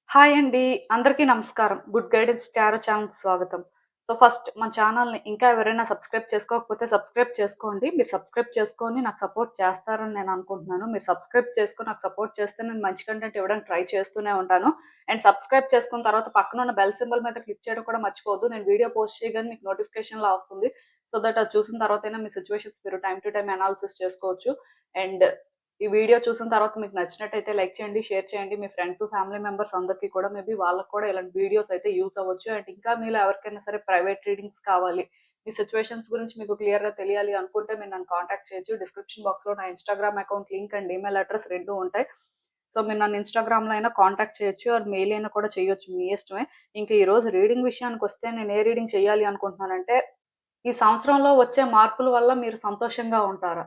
Hi అండి. అందరికీ నమస్కారం. గుడ్ గైడెన్స్ టారో ఛానల్‌కి స్వాగతం. ఫస్ట్ మన ఛానల్‌ని ఇంకా ఎవరైనా సబ్స్క్రైబ్ చేసుకోకపోతే సబ్స్క్రైబ్ చేసుకోండి. మీరు సబ్స్క్రైబ్ చేసుకొని నాకు సపోర్ట్ చేస్తారని నేను అనుకుంటున్నాను. మీరు సబ్స్క్రైబ్ చేసుకొని నాకు సపోర్ట్ చేస్తే నేను మంచి కంటెంట్ ఇవ్వడానికి ట్రై చేస్తూనే ఉంటాను. అండ్ సబ్స్క్రైబ్ చేసుకున్న తర్వాత పక్కన ఉన్న బెల్ సింబల్ మీద క్లిక్ చేయడం కూడా మర్చిపోవద్దు. నేను వీడియో పోస్ట్ చేయగానే మీకు నోటిఫికేషన్‌లా వస్తుంది. సో దట్ అది చూసిన తర్వాతైనా మీ సిట్యుయేషన్స్ మీరు టైమ్ టు టైమ్ అనాలిసిస్ చేసుకోవచ్చు. అండ్ ఈ వీడియో చూసిన తర్వాత మీకు నచ్చినట్టయితే లైక్ చేయండి, షేర్ చేయండి. మీ ఫ్రెండ్స్, ఫ్యామిలీ మెంబర్స్ అందరికీ కూడా మేబీ వాళ్ళకి కూడా ఇలాంటి వీడియోస్ అయితే యూజ్ అవ్వచ్చు. అండ్ ఇంకా మీలో ఎవరికైనా సరే ప్రైవేట్ రీడింగ్స్ కావాలి, మీ సిట్యుయేషన్స్ గురించి మీకు క్లియర్‌గా తెలియాలి అనుకుంటే మీరు నన్ను కాంటాక్ట్ చేయొచ్చు. డిస్క్రిప్షన్ బాక్స్‌లో నా Instagram account link and email address 2 ఉంటాయి. సో మీరు నన్ను ఇన్‌స్టాగ్రామ్‌లో అయినా కాంటాక్ట్ చేయొచ్చు ఆర్ మెయిల్ అయినా కూడా చేయొచ్చు. మీ ఇష్టమే. ఇంకా ఈరోజు రీడింగ్ విషయానికొస్తే నేను ఏ రీడింగ్ చేయాలి అనుకుంటున్నానంటే, ఈ సంవత్సరంలో వచ్చే మార్పుల వల్ల మీరు సంతోషంగా ఉంటారా?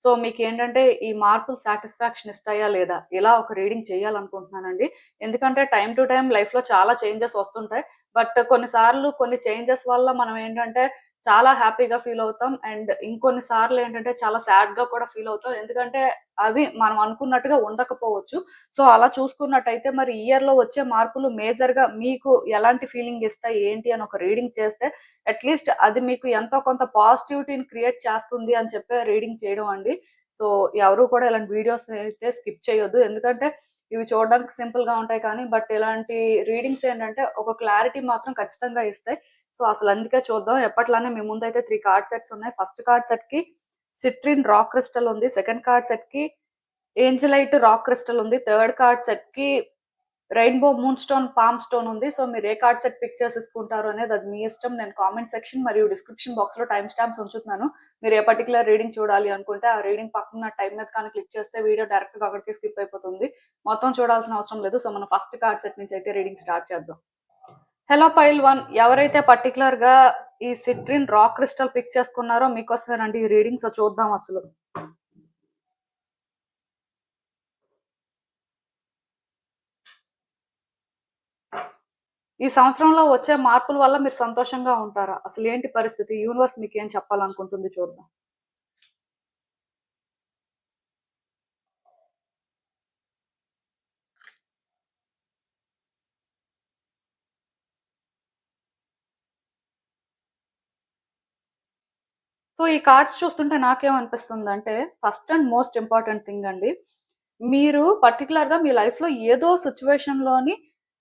సో మీకేంటంటే ఈ మార్పులు సాటిస్ఫాక్షన్ ఇస్తాయా లేదా? ఇలా ఒక రీడింగ్ చేయాలనుకుంటున్నానండి. ఎందుకంటే టైమ్ టు టైమ్ లైఫ్‌లో చాలా చేంజెస్ వస్తుంటాయి. బట్ కొన్నిసార్లు కొన్ని చేంజెస్ వల్ల మనం ఏంటంటే చాలా హ్యాపీగా ఫీల్ అవుతాం. అండ్ ఇంకొన్ని సార్లు ఏంటంటే చాలా సాడ్‌గా కూడా ఫీల్ అవుతాం. ఎందుకంటే అవి మనం అనుకున్నట్టుగా ఉండకపోవచ్చు. సో అలా చూసుకున్నట్టయితే మరి ఈ ఇయర్‌లో వచ్చే మార్పులు మేజర్‌గా మీకు ఎలాంటి ఫీలింగ్ ఇస్తాయి? ఏంటి అని ఒక రీడింగ్ చేస్తే అట్‌లీస్ట్ అది మీకు ఎంతో కొంత పాజిటివిటీని క్రియేట్ చేస్తుంది అని చెప్పే రీడింగ్ చేయడం అండి. సో ఎవరు కూడా ఇలాంటి వీడియోస్ అయితే స్కిప్ చేయొద్దు. ఎందుకంటే ఇవి చూడడానికి సింపుల్‌గా ఉంటాయి కానీ బట్ ఇలాంటి రీడింగ్స్ ఏంటంటే ఒక క్లారిటీ మాత్రం ఖచ్చితంగా ఇస్తాయి. సో అసలు అందుకే చూద్దాం. ఎప్పట్లానే మీ ముందైతే 3 కార్డ్ సెట్స్ ఉన్నాయి. ఫస్ట్ కార్డ్ సెట్‌కి సిట్రిన్ రాక్ క్రిస్టల్ ఉంది. సెకండ్ కార్డ్ సెట్‌కి ఏంజెలైట్ రాక్ క్రిస్టల్ ఉంది. థర్డ్ కార్డ్ సెట్‌కి rainbow moon stone, palm stone ఉంది. సో మీరు ఏ కార్డ్ సెట్ పిక్ చేసేసుకుంటారు అనేది అది మీ ఇష్టం. నేను కామెంట్ సెక్షన్ మరియు డిస్క్రిప్షన్ బాక్స్‌లో టైమ్ స్టాంప్స్ ఉంచుతున్నాను. మీరు ఏ పర్టిక్యులర్ రీడింగ్ చూడాలి అనుకుంటే ఆ రీడింగ్ పక్కన టైమ్ మీద కానీ క్లిక్ చేస్తే వీడియో డైరెక్ట్‌గా అక్కడికే స్కిప్ అయిపోతుంది. మొత్తం చూడాల్సిన అవసరం లేదు. సో మనం ఫస్ట్ కార్డ్ సెట్ నుంచి అయితే రీడింగ్ స్టార్ట్ చేద్దాం. హలో పైల్ 1 ఎవరైతే పర్టిక్యులర్‌గా ఈ సిట్రిన్ రాక్ క్రిస్టల్ పిక్ చేసుకున్నారో మీకోసమేనండి ఈ రీడింగ్. సో చూద్దాం అసలు. ఈ సంవత్సరంలో వచ్చే మార్పుల వల్ల మీరు సంతోషంగా ఉంటారా? అసలేంటి పరిస్థితి? యూనివర్స్ మీకేం చెప్పాలనుకుంటుంది చూద్దాం. సో ఈ కార్డ్స్ చూస్తుంటే నాకేమనిపిస్తుందంటే first and most important thing అండి. మీరు పర్టిక్యులర్‌గా మీ లైఫ్‌లో ఏదో సిట్యుయేషన్‌లోని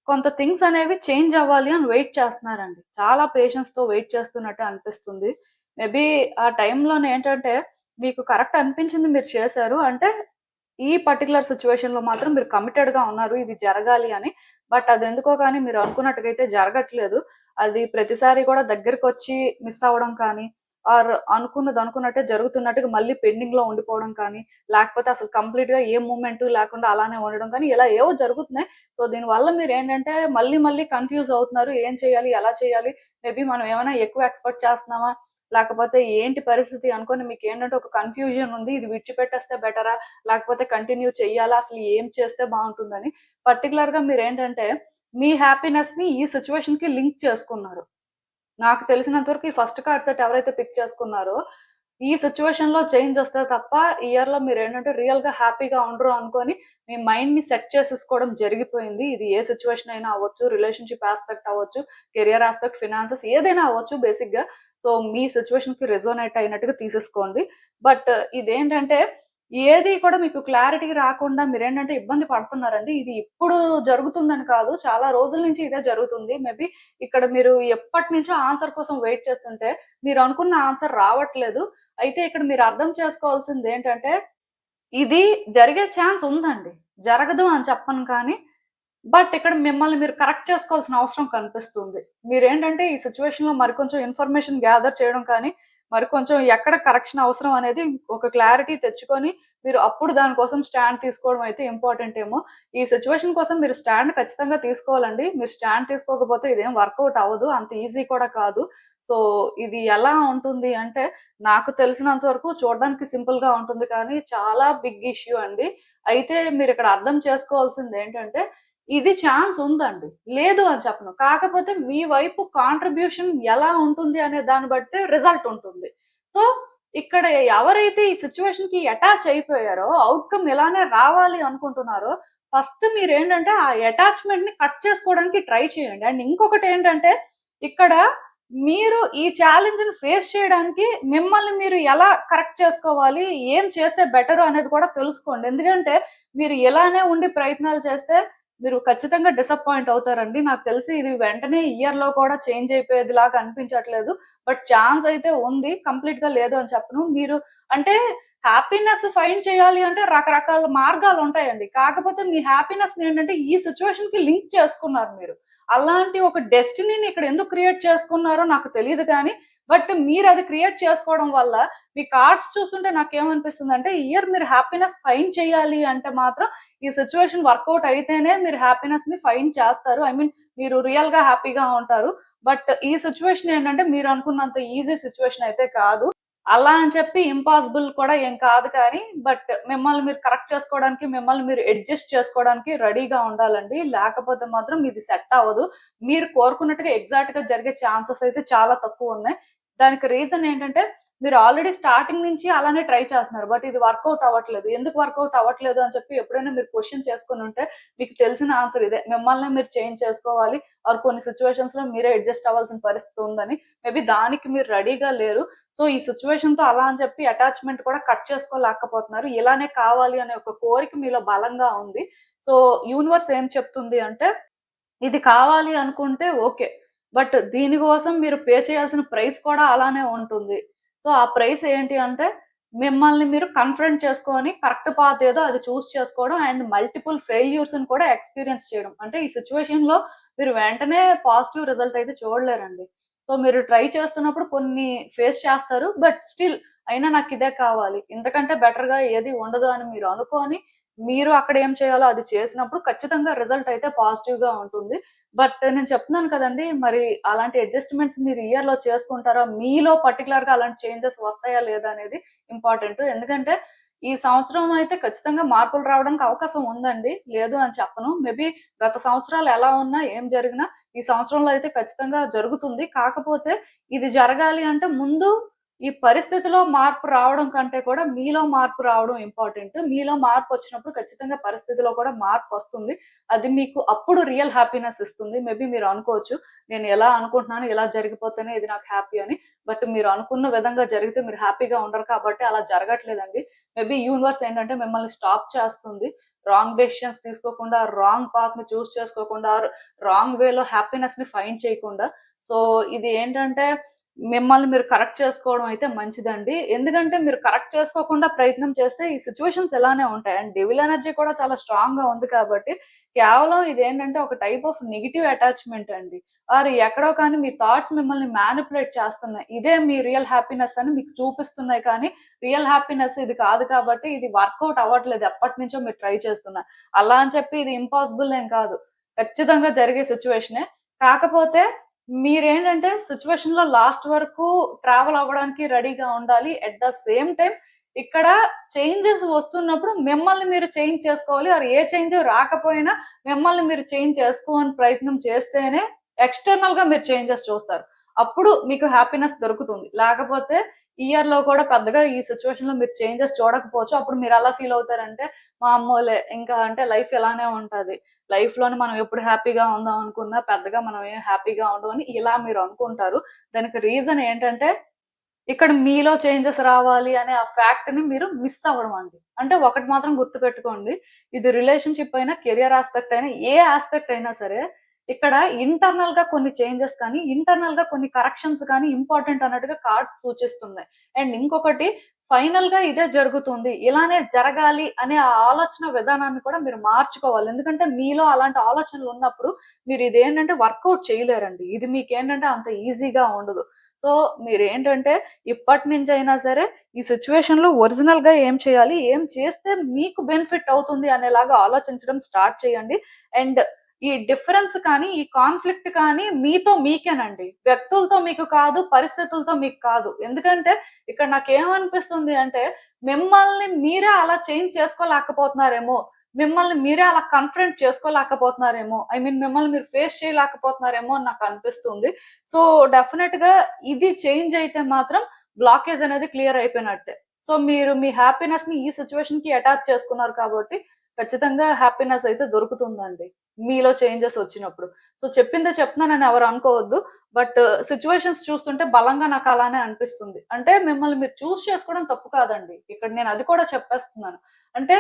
కొంత థింగ్స్ అనేవి చేంజ్ అవ్వాలి అని వెయిట్ చేస్తున్నారండి. చాలా పేషెన్స్‌తో వెయిట్ చేస్తున్నట్టే అనిపిస్తుంది. మేబీ ఆ టైంలోనేంటంటే మీకు కరెక్ట్ అనిపించింది మీరు చేశారు. అంటే ఈ పర్టిక్యులర్ సిట్యుయేషన్‌లో మాత్రం మీరు కమిటెడ్‌గా ఉన్నారు. ఇది జరగాలి అని. బట్ అదెందుకో గాని మీరు అనుకున్నట్టుగయితే జరగట్లేదు. అది ప్రతిసారి కూడా దగ్గరకొచ్చి మిస్ అవ్వడం కానీ, ఆర్ అనుకున్నది అనుకున్నట్టే జరుగుతున్నట్టుగా మళ్ళీ పెండింగ్‌లో ఉండిపోవడం కానీ, లేకపోతే అసలు కంప్లీట్‌గా ఏ మూవ్‌మెంటు లేకుండా అలానే ఉండడం కానీ, ఇలా ఏవో జరుగుతున్నాయి. సో దీనివల్ల మీరేంటంటే మళ్ళీ మళ్ళీ కన్‌ఫ్యూజ్ అవుతున్నారు. ఏం చేయాలి? ఎలా చేయాలి? మేబీ మనం ఏమైనా ఎక్కువ ఎక్స్‌పెక్ట్ చేస్తున్నామా? లేకపోతే ఏంటి పరిస్థితి అనుకోని మీకేంటంటే ఒక కన్‌ఫ్యూజన్ ఉంది. ఇది విడిచిపెట్టేస్తే బెటరా? లేకపోతే కంటిన్యూ చెయ్యాలా? అసలు ఏం చేస్తే బావుంటుందని. పర్టిక్యులర్‌గా మీరేంటంటే, మీ హ్యాపీనెస్‌ని ఈ సిట్యుయేషన్‌కి లింక్ చేసుకున్నారు. నాకు తెలిసినంత వరకు ఈ ఫస్ట్ కార్డ్ సెట్ ఎవరైతే పిక్ చేసుకున్నారో, ఈ సిట్యుయేషన్‌లో చేంజొస్తే తప్ప, ఈ ఇయర్‌లో మీరేంటంటే రియల్‌గా హ్యాపీగా ఉండరు అనుకోని, మీ మైండ్‌ని సెట్ చేసేసుకోవడం జరిగిపోయింది. ఇది ఏ సిట్యుయేషన్ అయినా అవ్వచ్చు, రిలేషన్‌షిప్ యాస్పెక్ట్ అవ్వచ్చు, కెరియర్ యాస్పెక్ట్, ఫినాన్సెస్ ఏదైనా అవ్వచ్చు బేసిక్‌గా. సో, మీ సిట్యుయేషన్‌కి రెసొనేట్ అయినట్టుగా తీసేసుకోండి. బట్ ఇదేంటంటే, ఏది కూడా మీకు క్లారిటీ రాకుండా మీరేంటంటే ఇబ్బంది పడుతున్నారండి. ఇది ఇప్పుడు జరుగుతుందని కాదు, చాలా రోజుల నుంచి ఇదే జరుగుతుంది. మేబీ ఇక్కడ మీరు ఎప్పటినుంచో ఆన్సర్ కోసం వెయిట్ చేస్తుంటే, మీరనుకున్న ఆన్సర్ రావట్లేదు. అయితే ఇక్కడ మీరు అర్థం చేసుకోవాల్సిందేంటంటే, ఇది జరిగే ఛాన్స్ ఉందండి. జరగదు అని చెప్పను కానీ, బట్ ఇక్కడ మిమ్మల్ని మీరు కరెక్ట్ చేసుకోవాల్సిన అవసరం కనిపిస్తుంది. మీరేంటంటే ఈ సిట్యుయేషన్‌లో మరికొంచెం ఇన్ఫర్మేషన్ గ్యాదర్ చేయడం కానీ, మరికొంచెం ఎక్కడ కరెక్షన్ అవసరం అనేది ఒక క్లారిటీ తెచ్చుకొని, మీరు అప్పుడు దాని కోసం స్టాండ్ తీసుకోవడం అయితే ఇంపార్టెంట్ ఏమో. ఈ సిట్యుయేషన్ కోసం మీరు స్టాండ్ ఖచ్చితంగా తీసుకోవాలండి. మీరు స్టాండ్ తీసుకోకపోతే ఇదేం వర్కౌట్ అవ్వదు. అంత ఈజీ కూడా కాదు. సో, ఇది ఎలా ఉంటుంది అంటే, నాకు తెలిసినంత వరకు చూడడానికి సింపుల్‌గా ఉంటుంది కానీ, చాలా బిగ్ ఇష్యూ అండి. అయితే మీరిక్కడ అర్థం చేసుకోవాల్సిందేంటంటే, ఇది ఛాన్స్ ఉందండి. లేదు అని చెప్పను. కాకపోతే మీ వైపు కాంట్రిబ్యూషన్ ఎలా ఉంటుంది అనే దాన్ని బట్టే రిజల్ట్ ఉంటుంది. సో, ఇక్కడ ఎవరైతే ఈ సిట్యుయేషన్‌కి అటాచ్ అయిపోయారో, ఔట్‌కమ్ ఇలానే రావాలి అనుకుంటున్నారో, ఫస్ట్ మీరేంటంటే ఆ అటాచ్‌మెంట్‌ని కట్ చేసుకోవడానికి ట్రై చేయండి. అండ్ ఇంకొకటేంటంటే ఇక్కడ మీరు ఈ ఛాలెంజ్‌ని ఫేస్ చేయడానికి మిమ్మల్ని మీరు ఎలా కరెక్ట్ చేసుకోవాలి, ఏం చేస్తే బెటరు అనేది కూడా తెలుసుకోండి. ఎందుకంటే మీరు ఇలానే ఉండి ప్రయత్నాలు చేస్తే మీరు ఖచ్చితంగా డిసప్పాయింట్ అవుతారండి. నాకు తెలిసి ఇది వెంటనే ఇయర్‌లో కూడా చేంజ్ అయిపోయేదిలాగా అనిపించట్లేదు. బట్ ఛాన్స్ అయితే ఉంది. కంప్లీట్‌గా లేదు అని చెప్పను. మీరు అంటే హ్యాపీనెస్ ఫైండ్ చేయాలి అంటే రకరకాల మార్గాలుంటాయండి. కాకపోతే మీ హ్యాపీనెస్‌ని ఏంటంటే ఈ సిట్యుయేషన్‌కి లింక్ చేసుకున్నారు మీరు. అలాంటి ఒక డెస్టినీని ఇక్కడ ఎందుకు క్రియేట్ చేసుకున్నారో నాకు తెలీదు కానీ, బట్ మీరది క్రియేట్ చేసుకోవడం వల్ల మీ కార్డ్స్ చూస్తుంటే నాకేమనిపిస్తుందంటే, ఈ ఇయర్ మీరు హ్యాపీనెస్ ఫైండ్ చేయాలి అంటే మాత్రం ఈ సిట్యుయేషన్ వర్కౌట్ అయితేనే మీరు హ్యాపీనెస్‌ని ఫైండ్ చేస్తారు. ఐ మీన్ మీరు రియల్‌గా హ్యాపీగా ఉంటారు. బట్ ఈ సిట్యుయేషన్ ఏంటంటే మీరు అనుకున్నంత ఈజీ సిట్యుయేషన్ అయితే కాదు. అలా అని చెప్పి ఇంపాసిబుల్ కూడా ఏం కాదు కానీ, బట్ మిమ్మల్ని మీరు కరెక్ట్ చేసుకోవడానికి, మిమ్మల్ని మీరు అడ్జస్ట్ చేసుకోవడానికి రెడీగా ఉండాలండి. లేకపోతే మాత్రం ఇది సెట్ అవ్వదు. మీరు కోరుకున్నట్టుగా ఎగ్జాక్ట్‌గా జరిగే ఛాన్సెస్ అయితే చాలా తక్కువున్నాయి. దానికి రీజన్ ఏంటంటే, మీరు ఆల్రెడీ స్టార్టింగ్ నుంచి అలానే ట్రై చేస్తున్నారు. బట్ ఇది వర్కౌట్ అవ్వట్లేదు. ఎందుకు వర్కౌట్ అవ్వట్లేదు అని చెప్పి ఎప్పుడైనా మీరు క్వెషన్ చేసుకొనుంటే, మీకు తెలిసిన ఆన్సర్ ఇదే. మిమ్మల్ని మీరు చేంజ్ చేసుకోవాలి. ఆర్ కొన్ని సిట్యుయేషన్స్‌లో మీరే అడ్జస్ట్ అవ్వాల్సిన పరిస్థితి ఉందని. మేబీ దానికి మీరు రెడీగా లేరు. సో, ఈ సిట్యుయేషన్‌తో అలా అని చెప్పి అటాచ్‌మెంట్ కూడా కట్ చేసుకోలేకపోతున్నారు. ఇలానే కావాలి అనే ఒక కోరిక మీలో బలంగా ఉంది. సో, యూనివర్స్ ఏం చెప్తుంది అంటే, ఇది కావాలి అనుకుంటే ఓకే. బట్ దీనికోసం మీరు పే చేయాల్సిన ప్రైస్ కూడా అలానే ఉంటుంది. సో, ఆ ప్రైస్ ఏంటి అంటే, మిమ్మల్ని మీరు కన్ఫ్రంట్ చేసుకొని కరెక్ట్ పాత్ ఏదో అది చూజ్ చేసుకోవడం అండ్ మల్టిపుల్ ఫెయిల్యూర్స్‌ని కూడా ఎక్స్‌పీరియన్స్ చేయడం. అంటే ఈ సిట్యుయేషన్‌లో మీరు వెంటనే పాజిటివ్ రిజల్ట్ అయితే చూడలేరండి. సో, మీరు ట్రై చేస్తున్నప్పుడు కొన్ని ఫేస్ చేస్తారు. బట్ స్టిల్ అయినా నాకిదే కావాలి. ఇంతకంటే బెటర్‌గా ఏది ఉండదు అని మీరు అనుకోని, మీరు అక్కడ ఏం చేయాలో అది చేసినప్పుడు ఖచ్చితంగా రిజల్ట్ అయితే పాజిటివ్‌గా ఉంటుంది. బట్ నేను చెప్తున్నాను కదండీ! మరి అలాంటి అడ్జస్ట్‌మెంట్స్ మీరు ఇయర్‌లో చేసుకుంటారా? మీలో పర్టిక్యులర్‌గా అలాంటి చేంజెస్ వస్తాయా లేదా అనేది ఇంపార్టెంట్. ఎందుకంటే ఈ సంవత్సరం అయితే ఖచ్చితంగా మార్పులు రావడానికి అవకాశం ఉందండి. లేదు అని చెప్పను. మేబీ గత సంవత్సరాలు ఎలా ఉన్నా, ఏం జరిగినా ఈ సంవత్సరంలో అయితే ఖచ్చితంగా జరుగుతుంది. కాకపోతే ఇది జరగాలి అంటే ముందు ఈ పరిస్థితిలో మార్పు రావడం కంటే కూడా మీలో మార్పు రావడం ఇంపార్టెంట్. మీలో మార్పొచ్చినప్పుడు ఖచ్చితంగా పరిస్థితిలో కూడా మార్పొస్తుంది. అది మీకు అప్పుడు రియల్ హ్యాపీనెస్ ఇస్తుంది. మేబీ మీరు అనుకోవచ్చు, నేను ఎలా అనుకుంటున్నాను, ఇలా జరిగిపోతేనే ఇది నాకు హ్యాపీ అని. బట్ మీరు అనుకున్న విధంగా జరిగితే మీరు హ్యాపీగా ఉండరు కాబట్టి అలా జరగట్లేదండి. మేబీ యూనివర్స్ ఏంటంటే మిమ్మల్ని స్టాప్ చేస్తుంది. రాంగ్ డెసిషన్స్ తీసుకోకుండా, రాంగ్ పాత్‌ని చూజ్ చేసుకోకుండా, ఆర్ రాంగ్ వేలో హ్యాపీనెస్‌ని ఫైండ్ చేయకుండా. సో, ఇది ఏంటంటే మిమ్మల్ని మీరు కరెక్ట్ చేసుకోవడం అయితే మంచిదండి. ఎందుకంటే మీరు కరెక్ట్ చేసుకోకుండా ప్రయత్నం చేస్తే ఈ సిట్యుయేషన్స్ ఇలానే ఉంటాయి. అండ్ డెవిల్ ఎనర్జీ కూడా చాలా స్ట్రాంగ్‌గా ఉంది కాబట్టి కేవలం ఇదేంటంటే ఒక టైప్ ఆఫ్ నెగెటివ్ అటాచ్‌మెంట్ అండి. ఆర్ ఎక్కడో కానీ మీ థాట్స్ మిమ్మల్ని మానిప్యులేట్ చేస్తున్నాయి. ఇదే మీ రియల్ హ్యాపీనెస్ అని మీకు చూపిస్తున్నాయి కానీ రియల్ హ్యాపీనెస్ ఇది కాదు కాబట్టి ఇది వర్కౌట్ అవ్వట్లేదు. ఎప్పటినుంచో మీరు ట్రై చేస్తున్నారు. అలా అని చెప్పి ఇది ఇంపాసిబుల్ ఏం కాదు. ఖచ్చితంగా జరిగే సిట్యుయేషనే. కాకపోతే మీరేంటంటే సిట్యుయేషన్‌లో లాస్ట్ వరకు ట్రావెల్ అవ్వడానికి రెడీగా ఉండాలి. ఎట్ ద సేమ్ టైమ్ ఇక్కడ చేంజెస్ వస్తున్నప్పుడు మిమ్మల్ని మీరు చేంజ్ చేసుకోవాలి. ఆర్ ఏ చేంజ్ రాకపోయినా మిమ్మల్ని మీరు చేంజ్ చేసుకోని ప్రయత్నం చేస్తేనే ఎక్స్‌టర్నల్‌గా మీరు చేంజెస్ చూస్తారు. అప్పుడు మీకు హ్యాపీనెస్ దొరుకుతుంది. లేకపోతే ఇయర్‌లో కూడా పెద్దగా ఈ సిట్యుయేషన్‌లో మీరు చేంజెస్ చూడకపోవచ్చు. అప్పుడు మీరు ఎలా ఫీల్ అవుతారంటే, మామూలే ఇంకా అంటే లైఫ్ ఇలానే ఉంటది. లైఫ్‌లోని మనం ఎప్పుడు హ్యాపీగా ఉందాం అనుకున్నా పెద్దగా మనం ఏం హ్యాపీగా ఉండమని ఇలా మీరు అనుకుంటారు. దానికి రీజన్ ఏంటంటే ఇక్కడ మీలో చేంజెస్ రావాలి అనే ఆ ఫ్యాక్ట్‌ని మీరు మిస్ అవ్వడం అండి. అంటే ఒకటి మాత్రం గుర్తుపెట్టుకోండి. ఇది రిలేషన్‌షిప్ అయినా, కెరియర్ యాస్పెక్ట్ అయినా, ఏ యాస్పెక్ట్ అయినా సరే, ఇక్కడ ఇంటర్నల్‌గా కొన్ని చేంజెస్ కానీ, ఇంటర్నల్‌గా కొన్ని కరెక్షన్స్ కానీ ఇంపార్టెంట్ అన్నట్టుగా కార్డ్స్ సూచిస్తున్నాయి. అండ్ ఇంకొకటి ఫైనల్‌గా ఇదే జరుగుతుంది. ఇలానే జరగాలి అనే ఆ ఆలోచన విధానాన్ని కూడా మీరు మార్చుకోవాలి. ఎందుకంటే మీలో అలాంటి ఆలోచనలు ఉన్నప్పుడు మీరు ఇదేంటంటే వర్కౌట్ చేయలేరండి. ఇది మీకేంటంటే అంత ఈజీగా ఉండదు. సో, మీరేంటంటే ఇప్పటినుంచైనా సరే ఈ సిట్యుయేషన్‌లో ఒరిజినల్‌గా ఏం చేయాలి? ఏం చేస్తే మీకు బెనిఫిట్ అవుతుంది అనేలాగా ఆలోచించడం స్టార్ట్ చేయండి. అండ్ ఈ డిఫరెన్స్ కానీ, ఈ కాన్‌ఫ్లిక్ట్ కానీ మీతో మీకేనండి. వ్యక్తులతో మీకు కాదు, పరిస్థితులతో మీకు కాదు. ఎందుకంటే ఇక్కడ నాకేమనిపిస్తుంది అంటే మిమ్మల్ని మీరే అలా చేంజ్ చేసుకోలేకపోతున్నారేమో! మిమ్మల్ని మీరే అలా కన్ఫ్రంట్ చేసుకోలేకపోతున్నారేమో! ఐ మీన్ మిమ్మల్ని మీరు ఫేస్ చేయలేకపోతున్నారేమో అని నాకనిపిస్తుంది. సో, డెఫినెట్‌గా ఇది చేంజ్ అయితే మాత్రం బ్లాకేజ్ అనేది క్లియర్ అయిపోయినట్టే. సో, మీరు మీ హ్యాపీనెస్‌ని ఈ సిట్యుయేషన్‌కి అటాచ్ చేసుకున్నారు కాబట్టి ఖచ్చితంగా హ్యాపీనెస్ అయితే దొరుకుతుందండి. మీలో చేంజెస్ వచ్చినప్పుడు. సో, చెప్పిందే చెప్తున్నానని ఎవరు అనుకోవద్దు. బట్ సిట్యుయేషన్స్ చూస్తుంటే బలంగా నాకు అలానే అనిపిస్తుంది. అంటే మిమ్మల్ని మీరు చూజ్ చేసుకోవడం తప్పు కాదండి. ఇక్కడ నేను అది కూడా చెప్పేస్తున్నాను. అంటే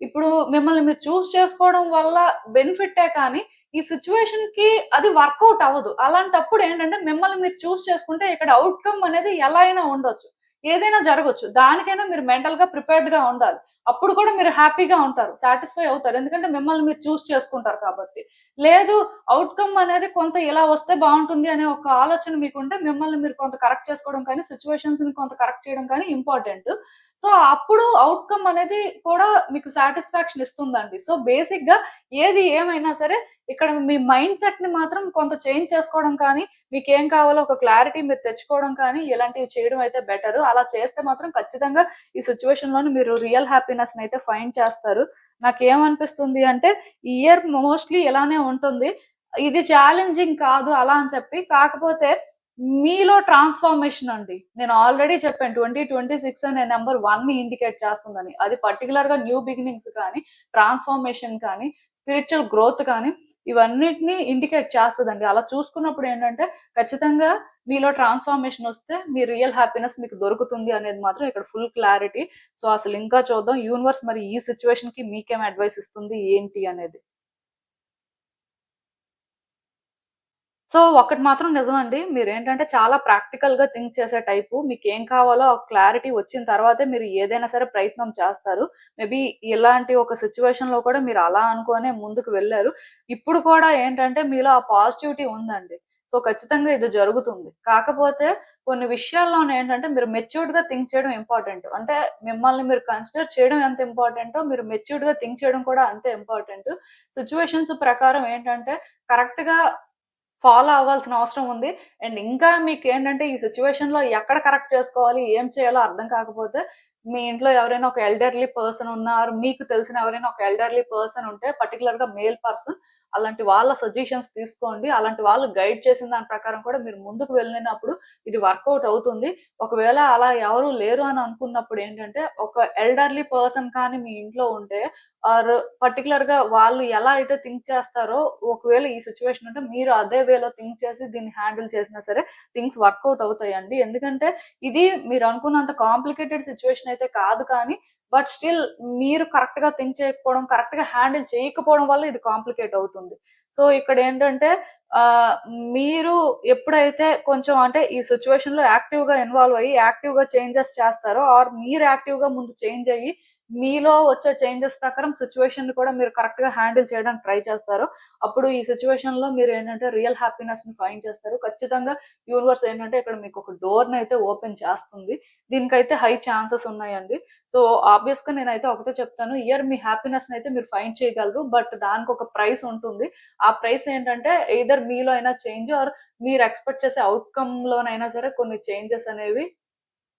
ఇప్పుడు మిమ్మల్ని మీరు చూజ్ చేసుకోవడం వల్ల బెనిఫిట్టే కానీ, ఈ సిట్యుయేషన్‌కి అది వర్కౌట్ అవ్వదు. అలాంటప్పుడు ఏంటంటే మిమ్మల్ని మీరు చూజ్ చేసుకుంటే ఇక్కడ ఔట్‌కమ్ అనేది ఎలా అయినా ఉండొచ్చు. ఏదైనా జరగొచ్చు. దానికైనా మీరు మెంటల్‌గా ప్రిపేర్డ్‌గా ఉండాలి. అప్పుడు కూడా మీరు హ్యాపీగా ఉంటారు. సాటిస్ఫై అవుతారు. ఎందుకంటే మిమ్మల్ని మీరు చూజ్ చేసుకుంటారు కాబట్టి. లేదు ఔట్‌కమ్ అనేది కొంత ఇలా వస్తే బావుంటుంది అనే ఒక ఆలోచన మీకుంటే మిమ్మల్ని మీరు కొంత కరెక్ట్ చేసుకోవడం కానీ, సిట్యుయేషన్స్‌ని కొంత కరెక్ట్ చేయడం కానీ ఇంపార్టెంట్. సో, అప్పుడు ఔట్‌కమ్ అనేది కూడా మీకు సాటిస్ఫాక్షన్ ఇస్తుందండి. సో, బేసిక్‌గా ఏది ఏమైనా సరే ఇక్కడ మీ మైండ్ సెట్‌ని మాత్రం కొంత చేంజ్ చేసుకోవడం కానీ, మీకేం కావాలో ఒక క్లారిటీ మీరు తెచ్చుకోవడం కానీ, ఇలాంటివి చేయడం అయితే బెటరు. అలా చేస్తే మాత్రం ఖచ్చితంగా ఈ సిట్యుయేషన్‌లోని మీరు రియల్ హ్యాపీనెస్‌నయితే ఫైండ్ చేస్తారు. నాకేమనిపిస్తుంది అంటే, ఈ ఇయర్ మోస్ట్‌లీ ఇలానే ఉంటుంది. ఇది ఛాలెంజింగ్ కాదు అలా అని చెప్పి. కాకపోతే మీలో ట్రాన్స్‌ఫర్మేషన్ అండి. నేను ఆల్రెడీ చెప్పాను 2026 అనే నంబర్ 1ని ఇండికేట్ చేస్తుందని. అది పర్టిక్యులర్‌గా న్యూ బిగినింగ్స్ కానీ, ట్రాన్స్‌ఫర్మేషన్ కానీ, స్పిరిచ్యువల్ గ్రోత్ కానీ, ఇవన్నిటిని ఇండికేట్ చేస్తదండి. అలా చూసుకున్నప్పుడు ఏంటంటే, ఖచ్చితంగా మీలో ట్రాన్స్‌ఫర్మేషన్ వస్తే మీ రియల్ హ్యాపీనెస్ మీకు దొరుకుతుంది అనేది మాత్రం ఇక్కడ ఫుల్ క్లారిటీ. సో, అసలు ఇంకా చూద్దాం యూనివర్స్ మరి ఈ సిట్యుయేషన్‌కి మీకేం అడ్వైస్ ఇస్తుంది ఏంటి అనేది. సో, ఒక్కటి మాత్రం నిజమండి. మీరేంటంటే చాలా ప్రాక్టికల్‌గా థింక్ చేసే టైపు. మీకేం కావాలో ఆ క్లారిటీ వచ్చిన తర్వాతే మీరు ఏదైనా సరే ప్రయత్నం చేస్తారు. మేబీ ఇలాంటి ఒక సిట్యుయేషన్‌లో కూడా మీరు అలా అనుకోనే ముందుకు వెళ్లారు. ఇప్పుడు కూడా ఏంటంటే మీలో ఆ పాజిటివిటీ ఉందండి. సో, ఖచ్చితంగా ఇది జరుగుతుంది. కాకపోతే కొన్ని విషయాల్లోనేంటంటే మీరు మెచ్యూర్డ్‌గా థింక్ చేయడం ఇంపార్టెంట్. అంటే మిమ్మల్ని మీరు కన్సిడర్ చేయడం ఎంత ఇంపార్టెంటో మీరు మెచ్యూర్డ్‌గా థింక్ చేయడం కూడా అంతే ఇంపార్టెంట్. సిట్యుయేషన్స్ ప్రకారం ఏంటంటే కరెక్ట్‌గా ఫాలో అవ్వాల్సిన అవసరం ఉంది. అండ్ ఇంకా మీకేంటంటే ఈ సిట్యుయేషన్‌లో ఎక్కడ కరెక్ట్ చేసుకోవాలి, ఏం చేయాలో అర్థం కాకపోతే, మీ ఇంట్లో ఎవరైనా ఒక ఎల్డర్లీ పర్సన్ ఉన్నా ఆర్ మీకు తెలిసిన ఎవరైనా ఒక ఎల్డర్లీ పర్సన్ ఉంటే పర్టిక్యులర్‌గా మేల్ పర్సన్ అలాంటి వాళ్ళ సజెషన్స్ తీసుకోండి. అలాంటి వాళ్ళు గైడ్ చేసిన దాని ప్రకారం కూడా మీరు ముందుకు వెళ్ళినప్పుడు ఇది వర్కౌట్ అవుతుంది. ఒకవేళ అలా ఎవరు లేరు అని అనుకున్నప్పుడు ఏంటంటే, ఒక ఎల్డర్లీ పర్సన్ కానీ మీ ఇంట్లో ఉంటే ఆర్ పర్టిక్యులర్‌గా వాళ్ళు ఎలా అయితే థింక్ చేస్తారో, ఒకవేళ ఈ సిట్యుయేషన్ ఉంటే మీరు అదే వేలో థింక్ చేసి దీన్ని హ్యాండిల్ చేసినా సరే థింగ్స్ వర్కౌట్ అవుతాయండి. ఎందుకంటే ఇది మీరు అనుకున్నంత కాంప్లికేటెడ్ సిట్యుయేషన్ అయితే కాదు కానీ, బట్ స్టిల్ మీరు కరెక్ట్‌గా థింక్ చేయకపోవడం, కరెక్ట్‌గా హ్యాండిల్ చేయకపోవడం వల్ల ఇది కాంప్లికేట్ అవుతుంది. సో, ఇక్కడేంటంటే ఆహ్, మీరు ఎప్పుడైతే కొంచెం అంటే ఈ సిట్యుయేషన్‌లో యాక్టివ్‌గా ఇన్వాల్వ్ అయ్యి, యాక్టివ్‌గా చేంజెస్ చేస్తారో ఆర్ మీరు యాక్టివ్‌గా ముందు చేంజ్ అయ్యి మీలో వచ్చే చేంజెస్ ప్రకారం సిట్యుయేషన్‌ని కూడా మీరు కరెక్ట్‌గా హ్యాండిల్ చేయడానికి ట్రై చేస్తారు. అప్పుడు ఈ సిట్యుయేషన్‌లో మీరేంటంటే రియల్ హ్యాపీనెస్‌ని ఫైండ్ చేస్తారు. ఖచ్చితంగా యూనివర్స్ ఏంటంటే ఇక్కడ మీకు ఒక డోర్‌నయితే ఓపెన్ చేస్తుంది. దీనికైతే హై ఛాన్సెస్ ఉన్నాయండి. సో, ఆబ్వియస్‌గా నేనైతే ఒకటే చెప్తాను. ఇయర్ మీ హ్యాపీనెస్‌నయితే మీరు ఫైండ్ చేయగలరు. బట్ దానికొక ప్రైస్ ఉంటుంది. ఆ ప్రైస్ ఏంటంటే ఎయిదర్ మీలో అయినా చేంజ్ ఆర్ మీరు ఎక్స్‌పెక్ట్ చేసే ఔట్‌కమ్‌లోనైనా సరే కొన్ని చేంజెస్ అనేవి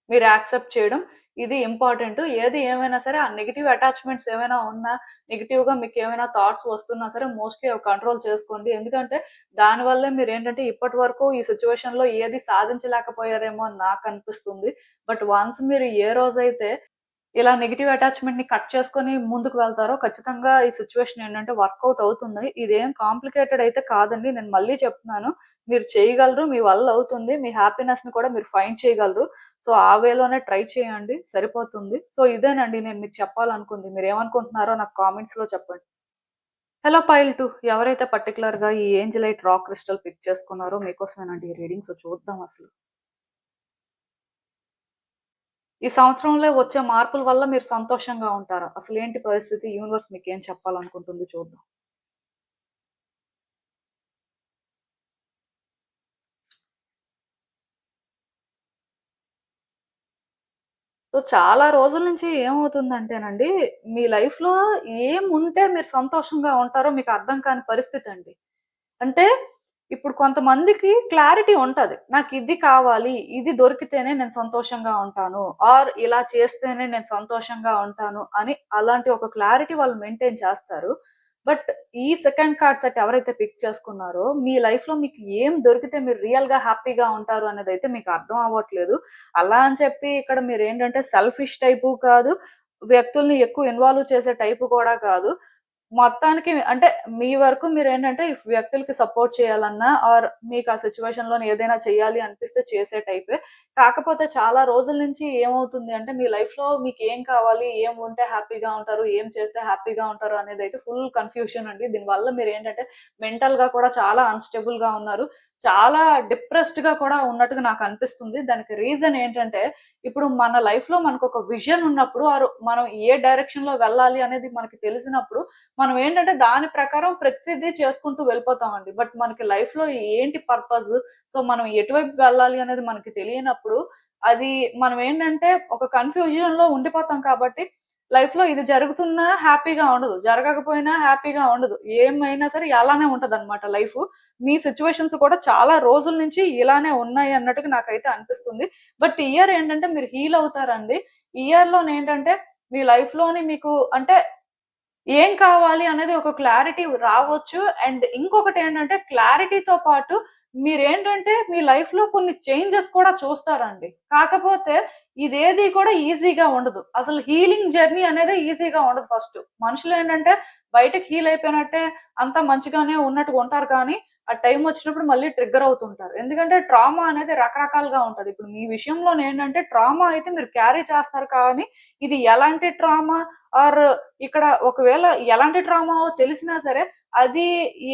మీరు యాక్సెప్ట్ చేయడం. ఇది ఇంపార్టెంటు. ఏది ఏమైనా సరే ఆ నెగెటివ్ అటాచ్‌మెంట్స్ ఏమైనా ఉన్నా, నెగెటివ్‌గా మీకేమైనా థాట్స్ వస్తున్నా సరే మోస్ట్‌లీ అవి కంట్రోల్ చేసుకోండి. ఎందుకంటే దానివల్లే మీరేంటంటే ఇప్పటి వరకు ఈ సిట్యుయేషన్‌లో ఏది సాధించలేకపోయారేమో అని నాకనిపిస్తుంది. బట్ వన్స్ మీరు ఏ రోజైతే ఇలా నెగెటివ్ అటాచ్‌మెంట్‌ని కట్ చేసుకొని ముందుకు వెళ్తారో ఖచ్చితంగా ఈ సిట్యుయేషన్ ఏంటంటే వర్కౌట్ అవుతుంది. ఇదేం కాంప్లికేటెడ్ అయితే కాదండి. నేను మళ్ళీ చెప్తున్నాను. మీరు చేయగలరు. మీ వల్ల అవుతుంది. మీ హ్యాపీనెస్‌ని కూడా మీరు ఫైండ్ చేయగలరు. సో, ఆ వేలోనే ట్రై చేయండి. సరిపోతుంది. సో, ఇదేనండి నేను మీకు చెప్పాలనుకుంది. మీరేమనుకుంటున్నారో నాకు కామెంట్స్‌లో చెప్పండి. హలో పైల్ 2 ఎవరైతే పర్టిక్యులర్‌గా ఈ ఏంజెలైట్ రాక్ క్రిస్టల్ పిక్ చేసుకున్నారో మీకోసమేనండి ఈ రీడింగ్. సో, చూద్దాం అసలు. ఈ సంవత్సరంలో వచ్చే మార్పుల వల్ల మీరు సంతోషంగా ఉంటారా? అసలేంటి పరిస్థితి? యూనివర్స్ మీకేం చెప్పాలనుకుంటుంది చూద్దాం. సో, చాలా రోజుల నుంచి ఏమవుతుందంటేనండి, మీ లైఫ్‌లో ఏముంటే మీరు సంతోషంగా ఉంటారో మీకు అర్థం కాని పరిస్థితండి. అంటే ఇప్పుడు కొంతమందికి క్లారిటీ ఉంటది. నాకిది కావాలి, ఇది దొరికితేనే నేను సంతోషంగా ఉంటాను. ఆర్ ఇలా చేస్తేనే నేను సంతోషంగా ఉంటాను అని అలాంటి ఒక క్లారిటీ వాళ్ళు మెయింటైన్ చేస్తారు. బట్ ఈ సెకండ్ కార్డ్ సెట్ ఎవరైతే పిక్ చేసుకున్నారో, మీ లైఫ్‌లో మీకు ఏం దొరికితే మీరు రియల్‌గా హ్యాపీగా ఉంటారు అనేదైతే మీకు అర్థం అవ్వట్లేదు. అలా అని చెప్పి ఇక్కడ మీరేంటంటే సెల్ఫిష్ టైపు కాదు. వ్యక్తుల్ని ఎక్కువ ఇన్వాల్వ్ చేసే టైప్ కూడా కాదు. మొత్తానికి అంటే మీ వరకు మీరేంటంటే వ్యక్తులకి సపోర్ట్ చేయాలన్నా ఆర్ మీకు ఆ సిట్యుయేషన్‌లోని ఏదైనా చేయాలి అనిపిస్తే చేసే టైపే. కాకపోతే చాలా రోజుల నుంచి ఏమవుతుంది అంటే మీ లైఫ్‌లో మీకేం కావాలి? ఏం ఉంటే హ్యాపీగా ఉంటారు? ఏం చేస్తే హ్యాపీగా ఉంటారు? అనేదైతే ఫుల్ కన్‌ఫ్యూషన్ అండి. దీనివల్ల మీరేంటంటే మెంటల్‌గా కూడా చాలా అన్‌స్టేబుల్‌గా ఉన్నారు. చాలా డిప్రెస్డ్‌గా కూడా ఉన్నట్టుగా నాకనిపిస్తుంది. దానికి రీజన్ ఏంటంటే ఇప్పుడు మన లైఫ్‌లో మనకొక విజన్ ఉన్నప్పుడు మనం ఏ డైరెక్షన్‌లో వెళ్ళాలి అనేది మనకి తెలిసినప్పుడు మనం ఏంటంటే దాని ప్రకారం ప్రతిదీ చేసుకుంటూ వెళ్ళిపోతామండి. బట్ మనకి లైఫ్‌లో ఏంటి పర్పస్? సో, మనం ఎటువైపు వెళ్ళాలి అనేది మనకి తెలియనప్పుడు, అది మనం ఏంటంటే ఒక కన్‌ఫ్యూజన్‌లో ఉండిపోతాం కాబట్టి, లైఫ్‌లో ఇది జరుగుతున్నా హ్యాపీగా ఉండదు. జరగకపోయినా హ్యాపీగా ఉండదు. ఏమైనా సరే అలానే ఉంటదనమాట లైఫు. మీ సిట్యుయేషన్స్ కూడా చాలా రోజుల నుంచి ఇలానే ఉన్నాయి అన్నట్టుగా నాకైతే అనిపిస్తుంది. బట్ ఈ ఇయర్ ఏంటంటే మీరు హీల్ అవుతారండి. ఈ ఇయర్‌లోనేంటంటే మీ లైఫ్‌లోని మీకు అంటే ఏం కావాలి అనేది ఒక క్లారిటీ రావచ్చు. అండ్ ఇంకొకటేంటంటే క్లారిటీతో పాటు మీరేంటంటే మీ లైఫ్‌లో కొన్ని చేంజెస్ కూడా చూస్తారండి. కాకపోతే ఇదేది కూడా ఈజీగా ఉండదు. అసలు హీలింగ్ జర్నీ అనేది ఈజీగా ఉండదు ఫస్టు. మనుషులేంటంటే బయటకి హీల్ అయిపోయినట్టే అంతా మంచిగానే ఉన్నట్టుగా ఉంటారు కానీ, ఆ టైం వచ్చినప్పుడు మళ్ళీ ట్రిగ్గర్ అవుతుంటారు. ఎందుకంటే ట్రామా అనేది రకరకాలుగా ఉంటది. ఇప్పుడు మీ విషయంలోనేంటంటే ట్రామా అయితే మీరు క్యారీ చేస్తారు కానీ, ఇది ఎలాంటి ట్రామా ఆర్ ఇక్కడ ఒకవేళ ఎలాంటి ట్రామావో తెలిసినా సరే, అది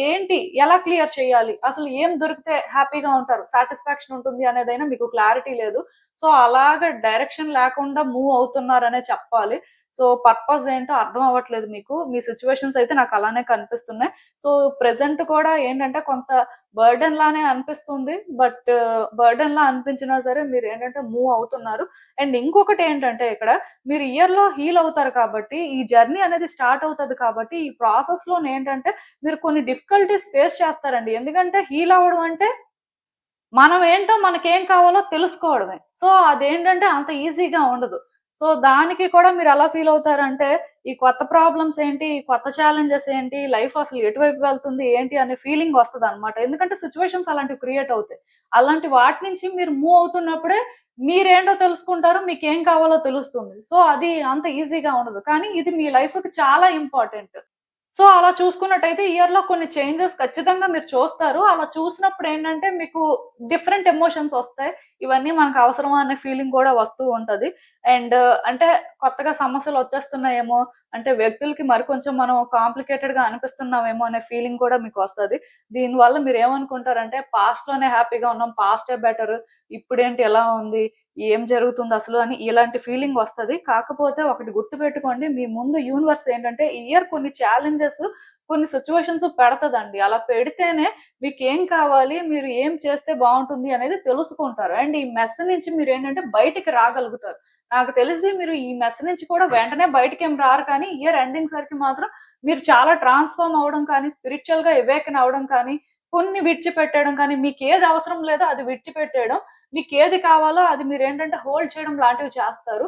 ఏంటి? ఎలా క్లియర్ చేయాలి? అసలు ఏం దొరికితే హ్యాపీగా ఉంటారు? సాటిస్ఫాక్షన్ ఉంటుంది అనేదైనా మీకు క్లారిటీ లేదు. సో, అలాగ డైరెక్షన్ లేకుండా మూవ్ అవుతున్నారనే చెప్పాలి. సో, పర్పస్ ఏంటో అర్థం అవ్వట్లేదు మీకు. మీ సిట్యుయేషన్స్ అయితే నాకు అలానే కనిపిస్తున్నాయి. సో, ప్రెజెంట్ కూడా ఏంటంటే కొంత బర్డెన్ లానే అనిపిస్తుంది. బట్ బర్డెన్‌లా అనిపించినా సరే మీరేంటంటే మూవ్ అవుతున్నారు. అండ్ ఇంకొకటేంటంటే ఇక్కడ మీరు ఇయర్‌లో హీల్ అవుతారు కాబట్టి, ఈ జర్నీ అనేది స్టార్ట్ అవుతది కాబట్టి, ఈ ప్రాసెస్‌లోనేంటంటే మీరు కొన్ని డిఫికల్టీస్ ఫేస్ చేస్తారండి. ఎందుకంటే హీల్ అవ్వడం అంటే మనం ఏంటో మనకేం కావాలో తెలుసుకోవడమే. సో, అదేంటంటే అంత ఈజీగా ఉండదు. సో, దానికి కూడా మీరెలా ఫీల్ అవుతారంటే, ఈ కొత్త ప్రాబ్లమ్స్ ఏంటి? ఈ కొత్త ఛాలెంజెస్ ఏంటి? లైఫ్ అసలు ఎటువైపు వెళ్తుంది? ఏంటి? అనే ఫీలింగ్ వస్తదనమాట. ఎందుకంటే సిట్యుయేషన్స్ అలాంటివి క్రియేట్ అవుతాయి. అలాంటి వాటి నుంచి మీరు మూవ్ అవుతున్నప్పుడే మీరేంటో తెలుసుకుంటారు. మీకేం కావాలో తెలుస్తుంది. సో, అది అంత ఈజీగా ఉండదు. కానీ ఇది మీ లైఫ్‌కి చాలా ఇంపార్టెంట్. సో, అలా చూసుకున్నట్టయితే ఇయర్‌లో కొన్ని చేంజెస్ ఖచ్చితంగా మీరు చూస్తారు. అలా చూసినప్పుడేంటంటే మీకు డిఫరెంట్ ఎమోషన్స్ ఒస్తాయి. ఇవన్నీ మనకు అవసరమా అనే ఫీలింగ్ కూడా వస్తూ ఉంటది. అండ్ అంటే కొత్తగా సమస్యలొచ్చేస్తున్నాయేమో, అంటే వ్యక్తులకి మరికొంచెం మనం కాంప్లికేటెడ్‌గా అనిపిస్తున్నామేమో అనే ఫీలింగ్ కూడా మీకొస్తది. దీనివల్ల మీరేమనుకుంటారంటే పాస్ట్‌లోనే హ్యాపీగా ఉన్నాం. Paste better. ఇప్పుడేంటి ఎలా ఉంది? ఏం జరుగుతుందసలు అని ఇలాంటి ఫీలింగ్ వస్తది. కాకపోతే ఒకటి గుర్తుపెట్టుకోండి. మీ ముందు యూనివర్స్ ఏంటంటే ఈ ఇయర్ కొన్ని ఛాలెంజెస్, కొన్ని సిట్యుయేషన్స్ పెడతదండి. అలా పెడితేనే మీకేం కావాలి? మీరు ఏం చేస్తే బావుంటుంది అనేది తెలుసుకుంటారు. అండ్ ఈ మెస్ నుంచి మీరేంటంటే బయటికి రాగలుగుతారు. నాకు తెలిసి మీరు ఈ మెస్ నుంచి కూడా వెంటనే బయటికేం రారు కానీ ఇయర్ ఎండింగ్ సరికి మాత్రం మీరు చాలా ట్రాన్స్‌ఫార్మ్ అవ్వడం కానీ, స్పిరిచ్యువల్‌గా అవేకెన్ అవ్వడం కానీ, కొన్ని విడిచిపెట్టేయడం కానీ, మీకేది అవసరం లేదో అది విడిచిపెట్టేయడం, మీకేది కావాలో అది మీరేంటంటే హోల్డ్ చేయడం లాంటివి చేస్తారు.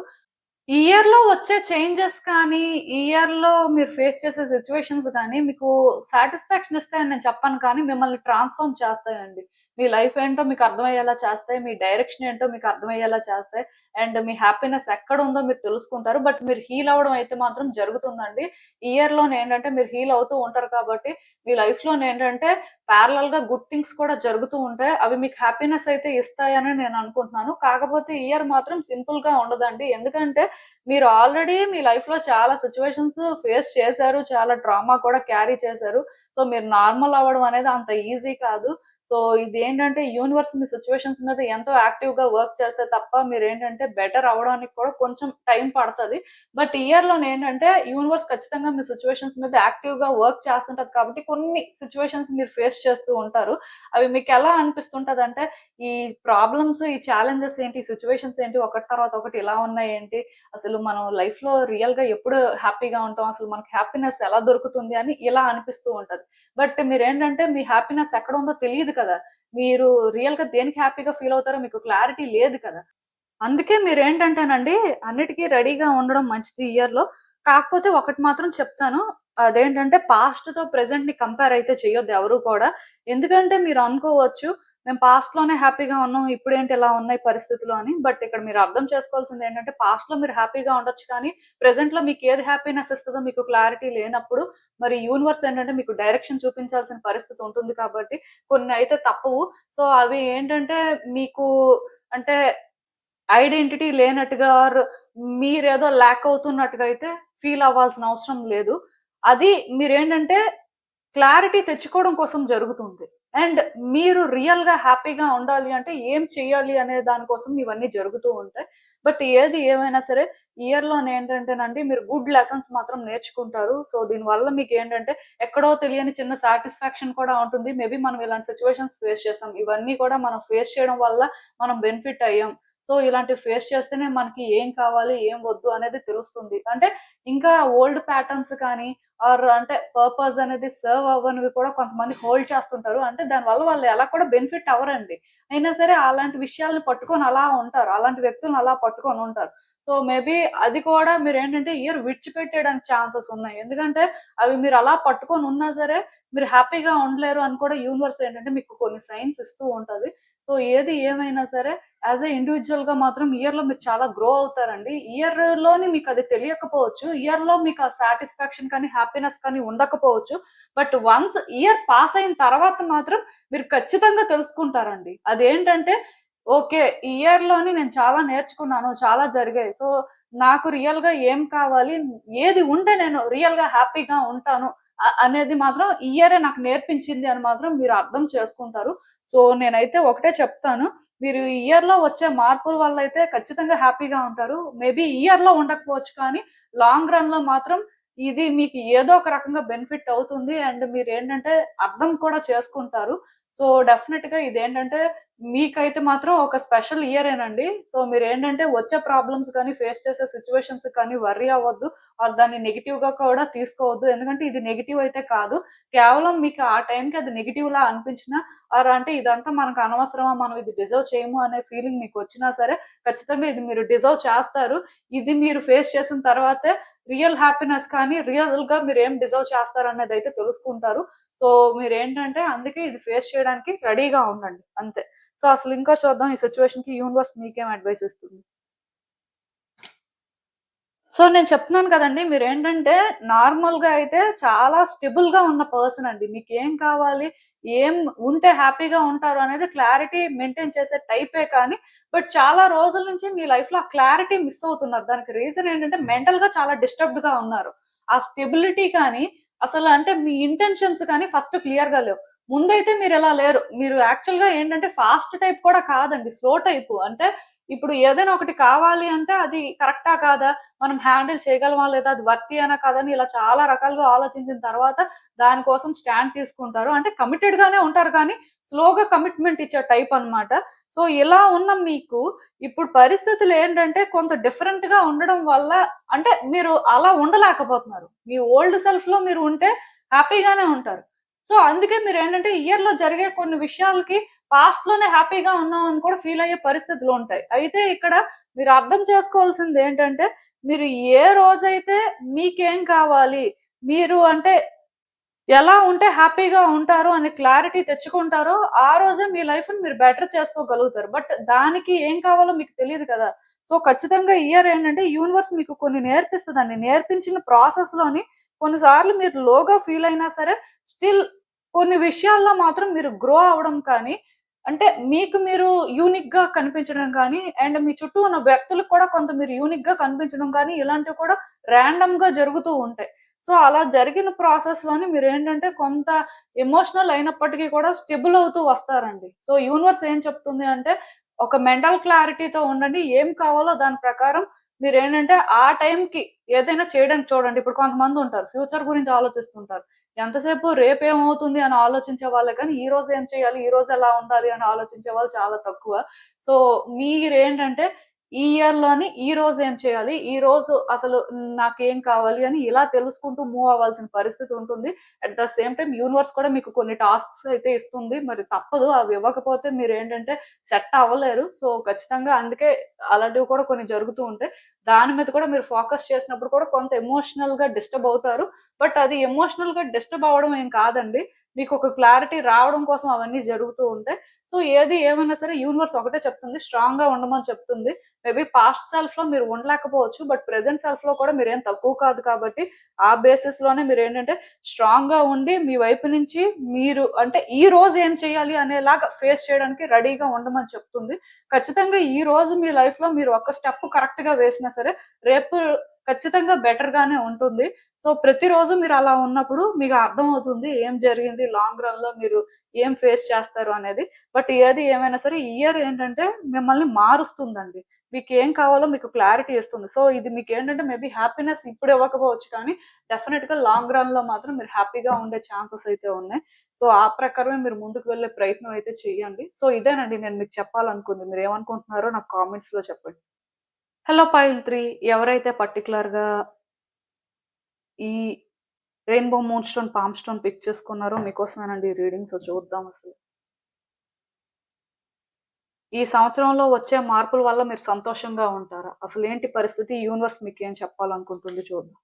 ఈ ఇయర్‌లో వచ్చే చేంజెస్ కానీ, ఈ ఇయర్‌లో మీరు ఫేస్ చేసే సిట్యుయేషన్స్ గానీ, మీకు సాటిస్ఫాక్షన్ ఇస్తాయని నేను చెప్పను కానీ, మిమ్మల్ని ట్రాన్స్‌ఫార్మ్ చేస్తాయండి. మీ లైఫ్ ఏంటో మీకు అర్థమయ్యేలా చేస్తాయి. మీ డైరెక్షన్ ఏంటో మీకు అర్థమయ్యేలా చేస్తాయి. అండ్ మీ హ్యాపీనెస్ ఎక్కడుందో మీరు తెలుసుకుంటారు. బట్ మీరు హీల్ అవ్వడం అయితే మాత్రం జరుగుతుందండి. ఈ ఇయర్‌లోనేంటంటే మీరు హీల్ అవుతూ ఉంటారు కాబట్టి, మీ లైఫ్‌లోనేంటంటే ప్యారలెల్‌గా గుడ్ థింగ్స్ కూడా జరుగుతూ ఉంటాయి. అవి మీకు హ్యాపీనెస్ అయితే ఇస్తాయని నేను అనుకుంటున్నాను. కాకపోతే ఈ ఇయర్ మాత్రం సింపుల్‌గా ఉండదండి. ఎందుకంటే మీరు ఆల్రెడీ మీ లైఫ్‌లో చాలా సిట్యుయేషన్స్ ఫేస్ చేశారు. చాలా ట్రామా కూడా క్యారీ చేశారు. సో, మీరు నార్మల్ అవ్వడం అనేది అంత ఈజీ కాదు. సో, ఇదేంటంటే యూనివర్స్ మీ సిట్యుయేషన్స్ మీద ఎంతో యాక్టివ్‌గా వర్క్ చేస్తే తప్ప మీరేంటంటే బెటర్ అవ్వడానికి కూడా కొంచెం టైం పడతది. బట్ ఈ ఇయర్‌లోనేంటంటే యూనివర్స్ ఖచ్చితంగా మీ సిట్యుయేషన్స్ మీద యాక్టివ్‌గా వర్క్ చేస్తుంటది కాబట్టి కొన్ని సిట్యుయేషన్స్ మీరు ఫేస్ చేస్తూ ఉంటారు. అవి మీకెలా అనిపిస్తుంటదంటే ఈ ప్రాబ్లమ్స్, ఈ ఛాలెంజెస్ ఏంటి? ఈ సిట్యుయేషన్స్ ఏంటి? ఒకటి తర్వాత ఒకటి ఇలా ఉన్నాయేంటి? అసలు మనం లైఫ్‌లో రియల్‌గా ఎప్పుడు హ్యాపీగా ఉంటాం? అసలు మనకి హ్యాపీనెస్ ఎలా దొరుకుతుంది? అని ఇలా అనిపిస్తూ ఉంటది. బట్ మీరేంటంటే మీ హ్యాపీనెస్ ఎక్కడుందో తెలీదు కదా! మీరు రియల్‌గా దేనికి హ్యాపీగా ఫీల్ అవుతారో మీకు క్లారిటీ లేదు కదా! అందుకే మీరేంటంటేనండి అన్నిటికి రెడీగా ఉండడం మంచిది ఈ ఇయర్‌లో. కాకపోతే ఒకటి మాత్రం చెప్తాను. అదేంటంటే పాస్ట్‌తో ప్రెజెంట్‌ని కంపేర్ అయితే చేయొద్దు ఎవరు కూడా. ఎందుకంటే మీరు అనుకోవచ్చు మేము పాస్ట్‌లోనే హ్యాపీగా ఉన్నాం. ఇప్పుడేంటి ఇలా ఉన్నాయి పరిస్థితులు అని. బట్ ఇక్కడ మీరు అర్థం చేసుకోవాల్సింది ఏంటంటే పాస్ట్‌లో మీరు హ్యాపీగా ఉండొచ్చు కానీ ప్రెజెంట్‌లో మీకు ఏది హ్యాపీనెస్ ఇస్తదో మీకు క్లారిటీ లేనప్పుడు మరి యూనివర్స్ ఏంటంటే మీకు డైరెక్షన్ చూపించాల్సిన పరిస్థితి ఉంటుంది కాబట్టి కొన్ని అయితే తప్పవు. సో అవి ఏంటంటే మీకు అంటే ఐడెంటిటీ లేనట్టుగా ఆర్ మీరేదో ల్యాక్ అవుతున్నట్టుగా అయితే ఫీల్ అవ్వాల్సిన అవసరం లేదు. అది మీరేంటంటే క్లారిటీ తెచ్చుకోవడం కోసం జరుగుతుంది. అండ్ మీరు రియల్‌గా హ్యాపీగా ఉండాలి అంటే ఏం చేయాలి అనే దాని కోసం ఇవన్నీ జరుగుతూ ఉంటాయి. బట్ ఏది ఏమైనా సరే ఇయర్‌లోనేంటంటేనండి మీరు గుడ్ లెసన్స్ మాత్రం నేర్చుకుంటారు. సో దీనివల్ల మీకేంటంటే ఎక్కడో తెలియని చిన్న సాటిస్ఫాక్షన్ కూడా ఉంటుంది. మేబీ మనం ఇలాంటి సిట్యుయేషన్స్ ఫేస్ చేసాం. ఇవన్నీ కూడా మనం ఫేస్ చేయడం వల్ల మనం బెనిఫిట్ అయ్యాం. సో ఇలాంటివి ఫేస్ చేస్తేనే మనకి ఏం కావాలి, ఏం వద్దు అనేది తెలుస్తుంది. అంటే ఇంకా ఓల్డ్ ప్యాటర్న్స్ కానీ అంటే పర్పస్ అనేది సర్వ్ అవ్వనివి కూడా కొంతమంది హోల్డ్ చేస్తుంటారు. అంటే దానివల్ల వాళ్ళు ఎలా కూడా బెనిఫిట్ అవ్వరండి. అయినా సరే అలాంటి విషయాలను పట్టుకొని అలా ఉంటారు. అలాంటి వ్యక్తులను అలా పట్టుకొని ఉంటారు. సో మేబీ అది కూడా మీరేంటంటే ఇయర్ విడిచిపెట్టేయడానికి ఛాన్సెస్ ఉన్నాయి. ఎందుకంటే అవి మీరు అలా పట్టుకొని ఉన్నా సరే మీరు హ్యాపీగా ఉండలేరు అని కూడా యూనివర్స్ ఏంటంటే మీకు కొన్ని సైన్స్ ఇస్తూ ఉంటది. సో ఏది ఏమైనా సరే యాస్ ఎ ఇండివిడ్యువల్‌గా మాత్రం ఇయర్‌లో మీరు చాలా గ్రో అవుతారండి. ఇయర్‌లోని మీకది తెలియకపోవచ్చు. ఇయర్‌లో మీకు ఆ సాటిస్ఫాక్షన్ కానీ, హ్యాపీనెస్ కానీ ఉండకపోవచ్చు. బట్ వన్స్ ఇయర్ పాస్ అయిన తర్వాత మాత్రం మీరు ఖచ్చితంగా తెలుసుకుంటారండి. అదేంటంటే ఓకే. ఈ ఇయర్‌లోని నేను చాలా నేర్చుకున్నాను. చాలా జరిగాయి. సో నాకు రియల్‌గా ఏం కావాలి? ఏది ఉంటే నేను రియల్‌గా హ్యాపీగా ఉంటాను. అనేది మాత్రం ఈ ఇయరే నాకు నేర్పించింది అని మాత్రం మీరు అర్థం చేసుకుంటారు. సో నేనైతే ఒకటే చెప్తాను. మీరు ఈ ఇయర్‌లో వచ్చే మార్పుల వల్ల అయితే ఖచ్చితంగా హ్యాపీగా ఉంటారు. మేబీ ఈ ఇయర్‌లో ఉండకపోవచ్చు కానీ, లాంగ్ రన్‌లో మాత్రం ఇది మీకు ఏదో ఒక రకంగా బెనిఫిట్ అవుతుంది. అండ్ మీరేంటంటే అర్థం కూడా చేసుకుంటారు. సో డెఫినిట్‌గా ఇదేంటంటే మీకైతే మాత్రం ఒక స్పెషల్ ఇయరేనండి. సో మీరేంటంటే వచ్చే ప్రాబ్లమ్స్ కానీ, ఫేస్ చేసే సిట్యుయేషన్స్ కానీ వర్రీ అవ్వద్దు. దాన్ని నెగెటివ్‌గా కూడా తీసుకోవద్దు. ఎందుకంటే ఇది నెగెటివ్ అయితే కాదు. కేవలం మీకు ఆ టైంకి అది నెగెటివ్‌లా అనిపించినా అంటే ఇదంతా మనకు అనవసరమా? మనం ఇది డిజర్వ్ చేయము అనే ఫీలింగ్ మీకొచ్చినా సరే, ఖచ్చితంగా ఇది మీరు డిజర్వ్ చేస్తారు. ఇది మీరు ఫేస్ చేసిన తర్వాతే రియల్ హ్యాపీనెస్ కానీ, రియల్‌గా మీరేం డిజర్వ్ చేస్తారనేదైతే తెలుసుకుంటారు. సో మీరేంటంటే అందుకే ఇది ఫేస్ చేయడానికి రెడీగా ఉండండి. అంతే. సో అసలు ఇంకా చూద్దాం ఈ సిట్యుయేషన్‌కి యూనివర్స్ మీకేం అడ్వైస్ ఇస్తుంది. సో నేను చెప్తున్నాను కదండీ! మీరేంటంటే నార్మల్‌గా అయితే చాలా స్టెబుల్‌గా ఉన్న పర్సన్ అండి. మీకేం కావాలి? ఏం ఉంటే హ్యాపీగా ఉంటారు అనేది క్లారిటీ మెయింటైన్ చేసే టైపే కానీ, బట్ చాలా రోజుల నుంచి మీ లైఫ్‌లో ఆ క్లారిటీ మిస్ అవుతున్నారు. దానికి రీజన్ ఏంటంటే మెంటల్‌గా చాలా డిస్టర్బ్డ్‌గా ఉన్నారు. ఆ స్టెబిలిటీ కానీ, అసలు అంటే మీ ఇంటెన్షన్స్ కానీ ఫస్ట్ క్లియర్‌గా లేవు. ముందైతే మీరిలా లేరు. మీరు యాక్చువల్‌గా ఏంటంటే ఫాస్ట్ టైప్ కూడా కాదండి. Slow type. అంటే ఇప్పుడు ఏదైనా ఒకటి కావాలి అంటే అది కరెక్టా? కాదా? మనం హ్యాండిల్ చేయగలమా లేదా? అది వర్తీయేనా కాదా? అని ఇలా చాలా రకాలుగా ఆలోచించిన తర్వాత దాని కోసం స్టాండ్ తీసుకుంటారు. అంటే కమిటెడ్‌గానే ఉంటారు కానీ స్లోగా కమిట్మెంట్ ఇచ్చే టైప్ అన్నమాట. సో, ఇలా ఉన్న మీకు ఇప్పుడు పరిస్థితులేంటంటే కొంత డిఫరెంట్‌గా ఉండడం వల్ల అంటే మీరు అలా ఉండలేకపోతున్నారు. మీ ఓల్డ్ సెల్ఫ్‌లో మీరు ఉంటే హ్యాపీగానే ఉంటారు. సో, అందుకే మీరేంటంటే ఇయర్‌లో జరిగే కొన్ని విషయాలకి పాస్ట్‌లోనే హ్యాపీగా ఉన్నామని కూడా ఫీల్ అయ్యే పరిస్థితులుంటాయి. అయితే ఇక్కడ మీరు అర్థం చేసుకోవాల్సిందేంటంటే మీరు ఏ రోజైతే మీకేం కావాలి? మీరు అంటే ఎలా ఉంటే హ్యాపీగా ఉంటారు అనే క్లారిటీ తెచ్చుకుంటారో, ఆ రోజే మీ లైఫ్‌ని మీరు బెటర్ చేసుకోగలుగుతారు. బట్ దానికి ఏం కావాలో మీకు తెలీదు కదా! సో, ఖచ్చితంగా ఇయర్ ఏంటంటే యూనివర్స్ మీకు కొన్ని నేర్పిస్తదండి. నేర్పించిన ప్రాసెస్‌లోని కొన్ని సార్లు మీరు లోగా ఫీల్ అయినా సరే, స్టిల్ కొన్ని విషయాల్లో మాత్రం మీరు గ్రో అవ్వడం కానీ, అంటే మీకు మీరు యూనిక్‌గా కనిపించడం కానీ, అండ్ మీ చుట్టూ ఉన్న వ్యక్తులకు కూడా కొంత మీరు యూనిక్‌గా కనిపించడం కానీ, ఇలాంటివి కూడా రాండమ్‌గా జరుగుతూ ఉంటాయి. సో, అలా జరిగిన ప్రాసెస్‌లోని మీరేంటంటే కొంత ఎమోషనల్ అయినప్పటికీ కూడా స్టెబుల్ అవుతూ వస్తారండి. సో, యూనివర్స్ ఏం చెప్తుంది అంటే, ఒక మెంటల్ క్లారిటీతో ఉండండి. ఏం కావాలో దాని ప్రకారం మీరేంటంటే ఆ టైంకి ఏదైనా చేయడానికి చూడండి. ఇప్పుడు కొంతమందుంటారు. ఫ్యూచర్ గురించి ఆలోచిస్తుంటారు. ఎంతసేపు రేపేమవుతుంది అని ఆలోచించే వాళ్ళే కానీ, ఈరోజు ఏం చేయాలి? ఈరోజు ఎలా ఉండాలి? అని ఆలోచించే వాళ్ళు చాలా తక్కువ. సో, మీరేంటంటే ఈ ఇయర్‌లోని ఈ రోజు ఏం చేయాలి? ఈ రోజు అసలు నాకేం కావాలి? అని ఇలా తెలుసుకుంటూ మూవ్ అవ్వాల్సిన పరిస్థితి ఉంటుంది. At the same time universe కూడా మీకు కొన్ని టాస్క్స్ అయితే ఇస్తుంది. మరి తప్పదు. అవి ఇవ్వకపోతే మీరేంటంటే సెట్ అవ్వలేరు. సో, ఖచ్చితంగా అందుకే అలాంటివి కూడా కొన్ని జరుగుతూ ఉంటాయి. దాని మీద కూడా మీరు ఫోకస్ చేసినప్పుడు కూడా కొంత ఎమోషనల్‌గా డిస్టర్బ్ అవుతారు. బట్ అది ఎమోషనల్‌గా డిస్టర్బ్ అవ్వడం ఏం కాదండి. మీకు ఒక క్లారిటీ రావడం కోసం అవన్నీ జరుగుతూ ఉంటాయి. సో ఏది ఏమైనా సరే యూనివర్స్ ఒకటే చెప్తుంది, స్ట్రాంగ్‌గా ఉండమని చెప్తుంది. మేబీ పాస్ట్ సెల్ఫ్‌లో మీరు ఉండలేకపోవచ్చు. బట్ ప్రెజెంట్ సెల్ఫ్‌లో కూడా మీరేం తక్కువ కాదు కాబట్టి, ఆ బేసిస్‌లోనే మీరేంటంటే స్ట్రాంగ్‌గా ఉండి మీ వైపు నుంచి మీరు అంటే ఈ రోజు ఏం చేయాలి అనేలాగా ఫేస్ చేయడానికి రెడీగా ఉండమని చెప్తుంది. ఖచ్చితంగా ఈ రోజు మీ లైఫ్‌లో మీరు ఒక్క స్టెప్ కరెక్ట్‌గా వేసినా సరే, రేపు ఖచ్చితంగా బెటర్‌గానే ఉంటుంది. సో ప్రతిరోజు మీరు అలా ఉన్నప్పుడు మీకు అర్థమవుతుంది ఏం జరిగింది లాంగ్ రన్‌లో మీరు ఏం ఫేస్ చేస్తారు అనేది. బట్ ఏది ఏమైనా సరే ఈ ఇయర్ ఏంటంటే మిమ్మల్ని మారుస్తుందండి. మీకేం కావాలో మీకు క్లారిటీ ఇస్తుంది. సో ఇది మీకేంటంటే మేబీ హ్యాపీనెస్ ఇప్పుడు ఇవ్వకపోవచ్చు కానీ డెఫినిట్‌గా లాంగ్ రన్‌లో మాత్రం మీరు హ్యాపీగా ఉండే ఛాన్సెస్ అయితే ఉన్నాయి. సో ఆ ప్రకారమే మీరు ముందుకు వెళ్ళే ప్రయత్నం అయితే చేయండి. సో ఇదేనండి నేను మీకు చెప్పాలనుకుంది. మీరేమనుకుంటున్నారో నాకు కామెంట్స్‌లో చెప్పండి. హలో పైల్ 3 ఎవరైతే పర్టిక్యులర్‌గా ఈ rainbow moonstone, palm stone pick చేసుకున్నారో మీకోసమేనండి ఈ రీడింగ్. సో చూద్దాం అసలు. ఈ సంవత్సరంలో వచ్చే మార్పుల వల్ల మీరు సంతోషంగా ఉంటారా? అసలేంటి పరిస్థితి? యూనివర్స్ మీకేం చెప్పాలనుకుంటుంది చూద్దాం.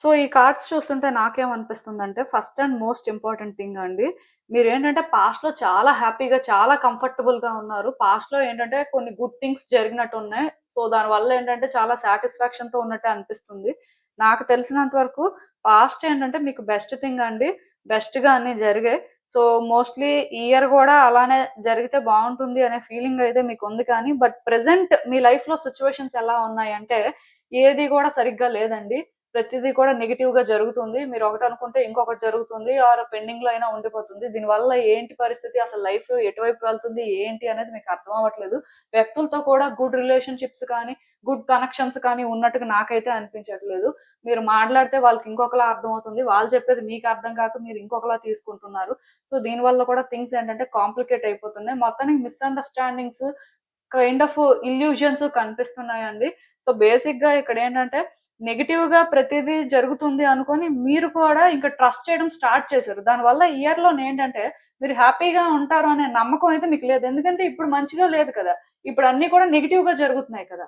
సో, ఈ కార్డ్స్ చూస్తుంటే నాకేమనిపిస్తుందంటే, first and most important thing అండి. మీరేంటంటే పాస్ట్‌లో చాలా హ్యాపీగా, చాలా కంఫర్టబుల్‌గా ఉన్నారు. పాస్ట్‌లో ఏంటంటే కొన్ని గుడ్ థింగ్స్ జరిగినట్టున్నాయి. సో, దానివల్ల ఏంటంటే చాలా సాటిస్ఫాక్షన్‌తో ఉన్నట్టే అనిపిస్తుంది. నాకు తెలిసినంత వరకు పాస్ట్ ఏంటంటే మీకు బెస్ట్ థింగ్ అండి. బెస్ట్‌గా అన్నీ జరిగాయి. సో, మోస్ట్‌లీ ఈ ఇయర్ గూడా అలానే జరిగితే బావుంటుంది అనే ఫీలింగ్ అయితే మీకుంది కానీ, బట్ ప్రెజెంట్ మీ లైఫ్‌లో సిట్యుయేషన్స్ ఎలా ఉన్నాయంటే, ఏది గూడా సరిగ్గా లేదండి. ప్రతిదీ కూడా నెగెటివ్‌గా జరుగుతుంది. మీరు ఒకటనుకుంటే ఇంకొకటి జరుగుతుంది. ఆర్ పెండింగ్‌లో అయినా ఉండిపోతుంది. దీనివల్ల ఏంటి పరిస్థితి? అసలు లైఫ్ ఎటువైపు వెళ్తుంది? ఏంటి అనేది మీకు అర్థం అవ్వట్లేదు. వ్యక్తులతో కూడా గుడ్ రిలేషన్‌షిప్స్ కానీ, గుడ్ కనెక్షన్స్ కానీ ఉన్నట్టుగా నాకైతే అనిపించట్లేదు. మీరు మాట్లాడితే వాళ్ళకి ఇంకొకలా అర్థమవుతుంది. వాళ్ళు చెప్పేది మీకు అర్థం కాక మీరు ఇంకొకలా తీసుకుంటున్నారు. సో, దీనివల్ల కూడా థింగ్స్ ఏంటంటే కాంప్లికేట్ అయిపోతున్నాయి. మొత్తానికి మిస్‌అండర్‌స్టాండింగ్స్ కైండ్ ఆఫ్ ఇల్యూజన్స్ కనిపిస్తున్నాయండి. సో, బేసిక్‌గా ఇక్కడేంటంటే నెగెటివ్‌గా ప్రతీదీ జరుగుతుంది అనుకోని మీరు కూడా ఇంక ట్రస్ట్ చేయడం స్టార్ట్ చేశారు. దానివల్ల ఇయర్‌లోనేంటంటే మీరు హ్యాపీగా ఉంటారు అనే నమ్మకం అయితే మీకు లేదు. ఎందుకంటే ఇప్పుడు మంచిగా లేదు కదా! ఇప్పుడు అన్నీ కూడా నెగెటివ్‌గా జరుగుతున్నాయి కదా!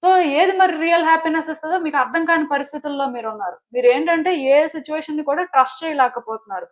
సో, ఏది మరి రియల్ హ్యాపీనెస్ ఇస్తదో మీకు అర్థం కాని పరిస్థితుల్లో మీరున్నారు. మీరేంటంటే ఏ సిట్యుయేషన్‌ని కూడా ట్రస్ట్ చేయలేకపోతున్నారు.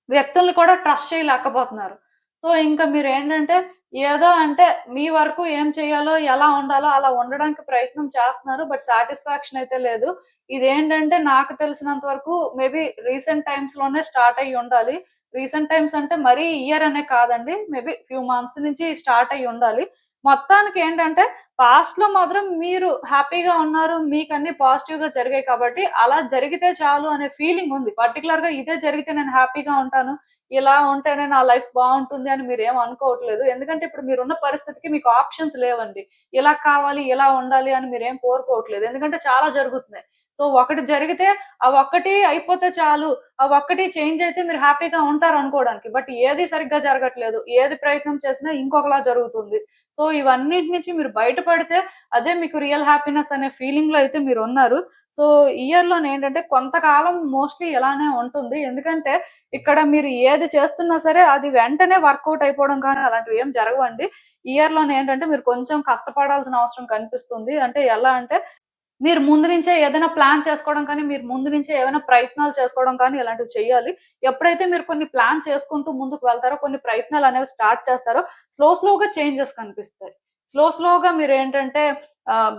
వ్యక్తుల్ని కూడా ట్రస్ట్ చేయలేకపోతున్నారు. సో, ఇంక మీరేంటంటే ఏదో అంటే మీ వరకు ఏం చేయాలో, ఎలా ఉండాలో అలా ఉండడానికి ప్రయత్నం చేస్తున్నారు. బట్ సాటిస్ఫాక్షన్ అయితే లేదు. ఇదేంటంటే నాకు తెలిసినంత వరకు మేబీ రీసెంట్ టైమ్స్‌లోనే స్టార్ట్ అయ్యి ఉండాలి. రీసెంట్ టైమ్స్ అంటే మరీ ఇయర్ అనే కాదండి. మేబీ ఫ్యూ మంత్స్ నుంచి స్టార్ట్ అయ్యి ఉండాలి. మొత్తానికేంటంటే పాస్ట్‌లో మాత్రం మీరు హ్యాపీగా ఉన్నారు. మీకన్నీ పాజిటివ్‌గా జరిగాయి కాబట్టి, అలా జరిగితే చాలు అనే ఫీలింగ్ ఉంది. పర్టిక్యులర్‌గా ఇదే జరిగితే నేను హ్యాపీగా ఉంటాను. ఇలా ఉంటేనే నా లైఫ్ బావుంటుంది అని మీరేం అనుకోవట్లేదు. ఎందుకంటే ఇప్పుడు మీరున్న పరిస్థితికి మీకు ఆప్షన్స్ లేవండి. ఇలా కావాలి, ఇలా ఉండాలి అని మీరేం కోరుకోవట్లేదు. ఎందుకంటే చాలా జరుగుతున్నాయి. సో, ఒకటి జరిగితే ఆ ఒక్కటి అయిపోతే చాలు. ఆ ఒక్కటి చేంజ్ అయితే మీరు హ్యాపీగా ఉంటారనుకోవడానికి. బట్ ఏది సరిగ్గా జరగట్లేదు. ఏది ప్రయత్నం చేసినా ఇంకొకలా జరుగుతుంది. సో, ఇవన్నిటి నుంచి మీరు బయటపడితే అదే మీకు రియల్ హ్యాపీనెస్ అనే ఫీలింగ్‌లో అయితే మీరున్నారు. సో, ఇయర్‌లోనేంటంటే కొంతకాలం మోస్ట్‌లీ ఇలానే ఉంటుంది. ఎందుకంటే ఇక్కడ మీరు ఏది చేస్తున్నా సరే అది వెంటనే వర్కౌట్ అయిపోవడం కానీ అలాంటివి ఏం జరగవండి. ఇయర్‌లోనేంటంటే మీరు కొంచెం కష్టపడాల్సిన అవసరం కనిపిస్తుంది. అంటే ఎలా అంటే మీరు ముందు నుంచే ఏదైనా ప్లాన్ చేసుకోవడం కానీ, మీరు ముందు నుంచే ఏవైనా ప్రయత్నాలు చేసుకోవడం కానీ ఇలాంటివి చేయాలి. ఎప్పుడైతే మీరు కొన్ని ప్లాన్ చేసుకుంటూ ముందుకు వెళ్తారో, కొన్ని ప్రయత్నాలనేవి స్టార్ట్ చేస్తారో, స్లోగా చేంజెస్ కనిపిస్తాయి. స్లోగా మీరేంటంటే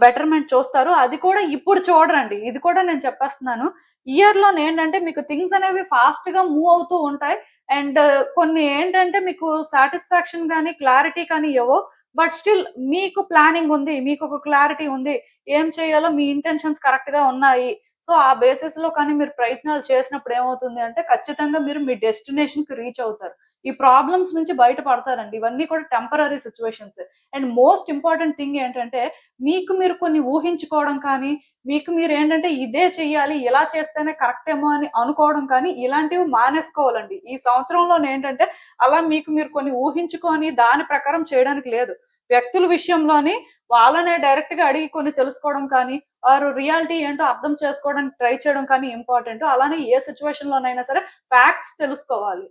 బెటర్‌మెంట్ చూస్తారు. అది కూడా ఇప్పుడు చూడరండి. ఇది కూడా నేను చెప్పేస్తున్నాను. ఇయర్‌లోనేంటంటే మీకు థింగ్స్ అనేవి ఫాస్ట్‌గా మూవ్ అవుతూ ఉంటాయి. అండ్ కొన్ని ఏంటంటే మీకు సాటిస్ఫాక్షన్ గాని, క్లారిటీ కానీ ఇవ్వవు. బట్ స్టిల్ మీకు ప్లానింగ్ ఉంది. మీకొక క్లారిటీ ఉంది. ఏం చేయాలో మీ ఇంటెన్షన్స్ కరెక్ట్‌గా ఉన్నాయి. సో, ఆ బేసిస్‌లో కానీ మీరు ప్రయత్నాలు చేసినప్పుడు ఏమవుతుంది అంటే ఖచ్చితంగా మీరు మీ డెస్టినేషన్‌కి రీచ్ అవుతారు. ఈ ప్రాబ్లమ్స్ నుంచి బయట పడతారండి. ఇవన్నీ కూడా temporary situations. And most important thing ఏంటంటే మీకు మీరు కొన్ని ఊహించుకోవడం కానీ, మీకు మీరేంటంటే ఇదే చెయ్యాలి, ఇలా చేస్తేనే కరెక్ట్ ఏమో అని అనుకోవడం కానీ ఇలాంటివి మానేసుకోవాలండి. ఈ సంవత్సరంలోనేంటంటే అలా మీకు మీరు కొన్ని ఊహించుకొని దాని ప్రకారం చేయడానికి లేదు. వ్యక్తుల విషయంలోని వాళ్ళనే డైరెక్ట్‌గా అడిగి కొన్ని తెలుసుకోవడం కానీ, ఆర్ రియాలిటీ ఏంటో అర్థం చేసుకోవడానికి ట్రై చేయడం కానీ ఇంపార్టెంట్. అలానే ఏ సిట్యుయేషన్‌లోనైనా సరే ఫ్యాక్ట్స్ తెలుసుకోవాలి.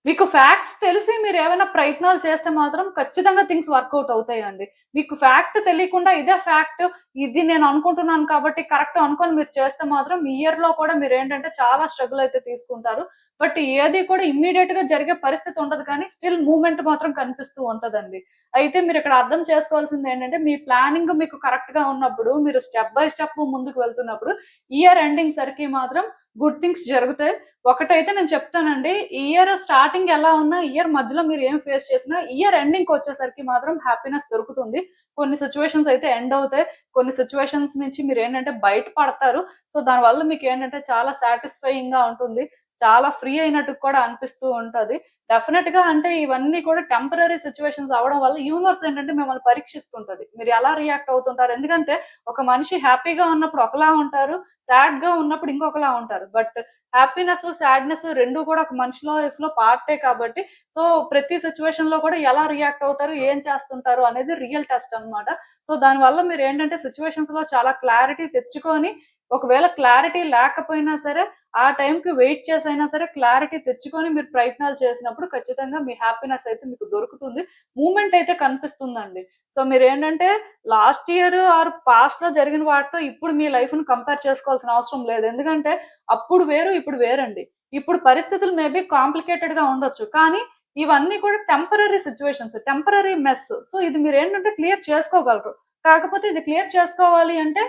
మీకు ఫ్యాక్ట్స్ తెలిసి మీరేమైనా ప్రయత్నాలు చేస్తే మాత్రం ఖచ్చితంగా థింగ్స్ వర్కౌట్ అవుతాయండి. మీకు ఫ్యాక్ట్ తెలియకుండా ఇదే ఫ్యాక్ట్, ఇది నేను అనుకుంటున్నాను కాబట్టి కరెక్ట్ అనుకోని మీరు చేస్తే మాత్రం ఈ ఇయర్‌లో కూడా మీరేంటంటే చాలా స్ట్రగుల్ అయితే తీసుకుంటారు. బట్ ఏది కూడా ఇమ్మీడియేట్‌గా జరిగే పరిస్థితి ఉండదు కానీ స్టిల్ మూవ్‌మెంట్ మాత్రం కనిపిస్తూ ఉంటదండి. అయితే మీరిక్కడ అర్థం చేసుకోవాల్సిందేంటంటే మీ ప్లానింగ్ మీకు కరెక్ట్‌గా ఉన్నప్పుడు, మీరు స్టెప్ బై స్టెప్ ముందుకు వెళ్తున్నప్పుడు ఇయర్ ఎండింగ్ సరికి మాత్రం గుడ్ థింగ్స్ జరుగుతాయి. ఒకటైతే నేను చెప్తానండి. ఈ ఇయర్ స్టార్టింగ్ ఎలా ఉన్నా, ఇయర్ మధ్యలో మీరు ఏం ఫేస్ చేసినా, ఇయర్ ఎండింగ్‌కొచ్చేసరికి మాత్రం హ్యాపీనెస్ దొరుకుతుంది. కొన్ని సిట్యుయేషన్స్ అయితే ఎండ్ అవుతాయి. కొన్ని సిట్యుయేషన్స్ నుంచి మీరేంటంటే బయట పడతారు. సో, దానివల్ల మీకేంటంటే చాలా సాటిస్ఫైయింగ్‌గా ఉంటుంది. చాలా ఫ్రీ అయినట్టు కూడా అనిపిస్తూ ఉంటది. డెఫినెట్‌గా అంటే ఇవన్నీ కూడా టెంపరరీ సిట్యుయేషన్స్ అవ్వడం వల్ల యూనివర్స్ ఏంటంటే మిమ్మల్ని పరీక్షిస్తుంటది. మీరు ఎలా రియాక్ట్ అవుతుంటారు. ఎందుకంటే ఒక మనిషి హ్యాపీగా ఉన్నప్పుడు ఒకలా ఉంటారు. సాడ్‌గా ఉన్నప్పుడు ఇంకొకలా ఉంటారు. బట్ హ్యాపీనెస్, సాడ్‌నెస్ 2 కూడా ఒక మనిషి లైఫ్‌లో పార్టే కాబట్టి, సో, ప్రతి సిట్యుయేషన్‌లో కూడా ఎలా రియాక్ట్ అవుతారు, ఏం చేస్తుంటారు అనేది రియల్ టెస్ట్ అన్నమాట. సో, దానివల్ల మీరేంటంటే సిట్యుయేషన్స్‌లో చాలా క్లారిటీ తెచ్చుకొని, ఒకవేళ క్లారిటీ లేకపోయినా సరే, ఆ టైంకి వెయిట్ చేసైనా సరే క్లారిటీ తెచ్చుకొని మీరు ప్రయత్నాలు చేసినప్పుడు ఖచ్చితంగా మీ హ్యాపీనెస్ అయితే మీకు దొరుకుతుంది. మూవ్‌మెంట్ అయితే కనిపిస్తుందండి. సో, మీరేంటంటే లాస్ట్ ఇయర్ ఆర్ పాస్ట్‌లో జరిగిన వాటితో ఇప్పుడు మీ లైఫ్‌ని కంపేర్ చేసుకోవాల్సిన అవసరం లేదు. ఎందుకంటే అప్పుడు వేరు, ఇప్పుడు వేరండి. ఇప్పుడు పరిస్థితులు మేబీ కాంప్లికేటెడ్‌గా ఉండొచ్చు. కానీ ఇవన్నీ కూడా temporary situations. Temporary mess. So, ఇది మీరేంటంటే క్లియర్ చేసుకోగలరు. కాకపోతే ఇది క్లియర్ చేసుకోవాలి అంటే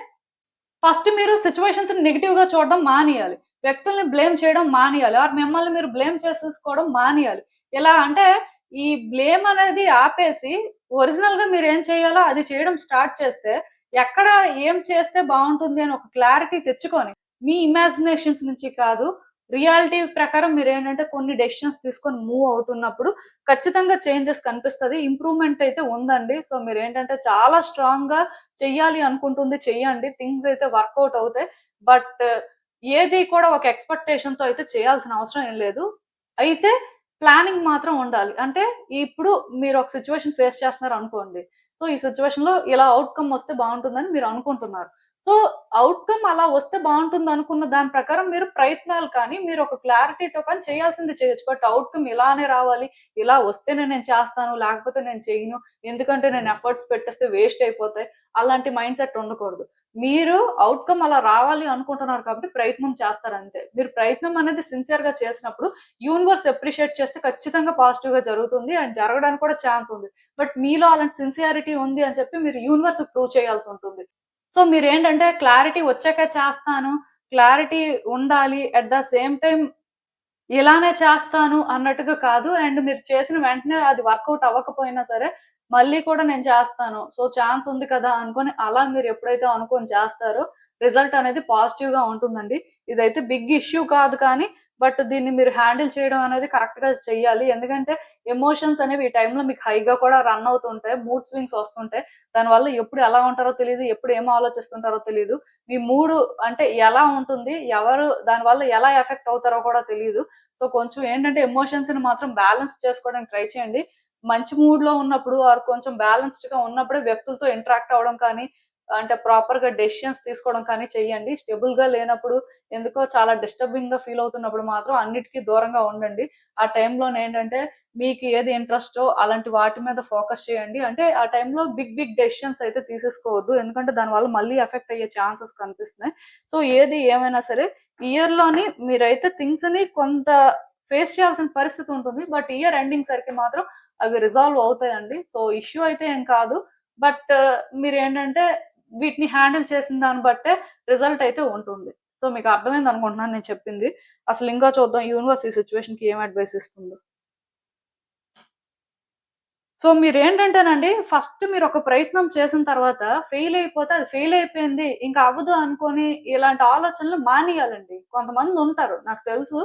ఫస్ట్ మీరు సిట్యుయేషన్స్‌ని నెగెటివ్‌గా చూడడం మానేయాలి. వ్యక్తుల్ని బ్లేమ్ చేయడం మానేయాలి. ఆర్ మిమ్మల్ని మీరు బ్లేమ్ చేసేసుకోవడం మానేయాలి. ఎలా అంటే ఈ బ్లేమ్ అనేది ఆపేసి ఒరిజినల్‌గా మీరేం చేయాలో అది చేయడం స్టార్ట్ చేస్తే ఎక్కడ ఏం చేస్తే బావుంటుంది అని ఒక క్లారిటీ తెచ్చుకొని మీ ఇమాజినేషన్స్ నుంచి కాదు, రియాలిటీ ప్రకారం మీరేంటంటే కొన్ని డెసిషన్స్ తీసుకొని మూవ్ అవుతున్నప్పుడు ఖచ్చితంగా చేంజెస్ కనిపిస్తది. ఇంప్రూవ్‌మెంట్ అయితే ఉందండి. సో, మీరేంటంటే చాలా స్ట్రాంగ్‌గా చెయ్యాలి అనుకుంటుంది చెయ్యండి. థింగ్స్ అయితే వర్కౌట్ అవుతాయి. బట్ ఏది కూడా ఒక ఎక్స్‌పెక్టేషన్‌తో అయితే చేయాల్సిన అవసరం ఏం లేదు. అయితే ప్లానింగ్ మాత్రం ఉండాలి. అంటే ఇప్పుడు మీరు ఒక సిట్యుయేషన్ ఫేస్ చేస్తున్నారనుకోండి. సో, ఈ సిట్యుయేషన్‌లో ఇలా ఔట్‌కమ్ వస్తే బావుంటుందని మీరు అనుకుంటున్నారు. సో, ఔట్‌కమ్ అలా వస్తే బావుంటుందనుకున్న దాని ప్రకారం మీరు ప్రయత్నాలు కానీ, మీరు ఒక క్లారిటీతో కానీ చేయాల్సింది చేయొచ్చు. బట్ ఔట్‌కమ్ ఇలానే రావాలి, ఇలా వస్తేనే నేను చేస్తాను, లేకపోతే నేను చెయ్యను. ఎందుకంటే నేను ఎఫర్ట్స్ పెట్టేస్తే వేస్ట్ అయిపోతాయి. అలాంటి మైండ్ సెట్ ఉండకూడదు. మీరు ఔట్‌కమ్ అలా రావాలి అనుకుంటున్నారు కాబట్టి ప్రయత్నం చేస్తారంతే. మీరు ప్రయత్నం అనేది సిన్సియర్‌గా చేసినప్పుడు యూనివర్స్ అప్రిషియేట్ చేస్తే ఖచ్చితంగా పాజిటివ్‌గా జరుగుతుంది. అండ్ జరగడానికి కూడా ఛాన్స్ ఉంది. బట్ మీలో అలాంటి సిన్సియారిటీ ఉంది అని చెప్పి మీరు యూనివర్స్‌కి ప్రూవ్ చేయాల్సుంటుంది. సో, మీరేంటంటే క్లారిటీ వచ్చాకే చేస్తాను. క్లారిటీ ఉండాలి. అట్ ద సేమ్ టైమ్ ఇలానే చేస్తాను అన్నట్టుగా కాదు. అండ్ మీరు చేసిన వెంటనే అది వర్కౌట్ అవ్వకపోయినా సరే, మళ్ళీ కూడా నేను చేస్తాను. సో, ఛాన్స్ ఉంది కదా! అనుకోని అలా మీరు ఎప్పుడైతే అనుకోని చేస్తారో, రిజల్ట్ అనేది పాజిటివ్‌గా ఉంటుందండి. ఇదైతే బిగ్ ఇష్యూ కాదు కానీ, బట్ దీన్ని మీరు హ్యాండిల్ చేయడం అనేది కరెక్ట్‌గా చెయ్యాలి. ఎందుకంటే ఎమోషన్స్ అనేవి ఈ టైంలో మీకు హైగా కూడా రన్ అవుతుంటాయి. మూడ్ స్వింగ్స్ వస్తుంటాయి. దానివల్ల ఎప్పుడు ఎలా ఉంటారో తెలీదు. ఎప్పుడు ఏం ఆలోచిస్తుంటారో తెలీదు. మీ మూడు అంటే ఎలా ఉంటుంది? ఎవరు దానివల్ల ఎలా ఎఫెక్ట్ అవుతారో కూడా తెలీదు. సో, కొంచెం ఏంటంటే ఎమోషన్స్‌ని మాత్రం బ్యాలెన్స్ చేసుకోవడానికి ట్రై చేయండి. మంచి మూడ్‌లో ఉన్నప్పుడు ఆర్ కొంచెం బ్యాలెన్స్‌డ్‌గా ఉన్నప్పుడే వ్యక్తులతో ఇంటరాక్ట్ అవ్వడం కానీ, అంటే ప్రాపర్‌గా డెసిషన్స్ తీసుకోవడం కానీ చేయండి. స్టేబుల్‌గా లేనప్పుడు ఎందుకో చాలా డిస్టర్బింగ్‌గా ఫీల్ అవుతున్నప్పుడు మాత్రం అన్నిటికి దూరంగా ఉండండి. ఆ టైంలోనేంటంటే మీకు ఏది ఇంట్రెస్టో అలాంటి వాటి మీద ఫోకస్ చేయండి. అంటే ఆ టైంలో బిగ్ బిగ్ డెసిషన్స్ అయితే తీసేసుకోవద్దు. ఎందుకంటే దానివల్ల మళ్ళీ ఎఫెక్ట్ అయ్యే ఛాన్సెస్ కనిపిస్తున్నాయి. సో, ఏది ఏమైనా సరే ఇయర్‌లోని మీరైతే థింగ్స్‌ని కొంత ఫేస్ చేయాల్సిన పరిస్థితి ఉంటుంది. బట్ ఇయర్ ఎండింగ్ సరికి మాత్రం అవి రిజాల్వ్ అవుతాయండి. సో, ఇష్యూ అయితే ఏం కాదు. బట్ మీరేంటంటే వీటిని హ్యాండిల్ చేసిన దాన్ని బట్టే రిజల్ట్ అయితే ఉంటుంది. సో, మీకు అర్థమైందనుకుంటున్నాను నేను చెప్పింది. అసలు ఇంకా చూద్దాం యూనివర్స్ ఈ సిట్యుయేషన్‌కి ఏం అడ్వైస్ ఇస్తుందో. సో, మీరేంటంటేనండి ఫస్ట్ మీరొక ప్రయత్నం చేసిన తర్వాత ఫెయిల్ అయిపోతే అది ఫెయిల్ అయిపోయింది. ఇంక అవ్వదు అనుకోని ఇలాంటి ఆలోచనలు మానేయాలండి. కొంతమందుంటారు నాకు తెలుసు.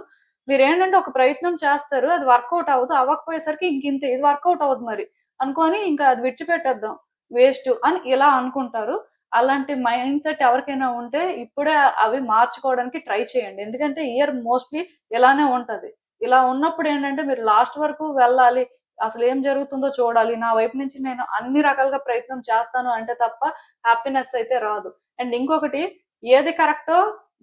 మీరేంటంటే ఒక ప్రయత్నం చేస్తారు. అది వర్కౌట్ అవ్వదు. అవ్వకపోయేసరికి ఇంకింతే ఇది వర్కౌట్ అవ్వదు మరి అనుకోని ఇంకా అది విడిచిపెట్టేద్దాం వేస్టు అని ఇలా అనుకుంటారు. అలాంటి మైండ్‌సెట్ ఎవరికైనా ఉంటే ఇప్పుడే అవి మార్చుకోవడానికి ట్రై చేయండి. ఎందుకంటే ఇయర్ మోస్ట్‌లీ ఇలానే ఉంటది. ఇలా ఉన్నప్పుడేంటంటే మీరు లాస్ట్ వరకు వెళ్ళాలి. అసలేం జరుగుతుందో చూడాలి. నా వైపు నుంచి నేను అన్ని రకాలుగా ప్రయత్నం చేస్తాను అంటే తప్ప హ్యాపీనెస్ అయితే రాదు. అండ్ ఇంకొకటి ఏది కరెక్టో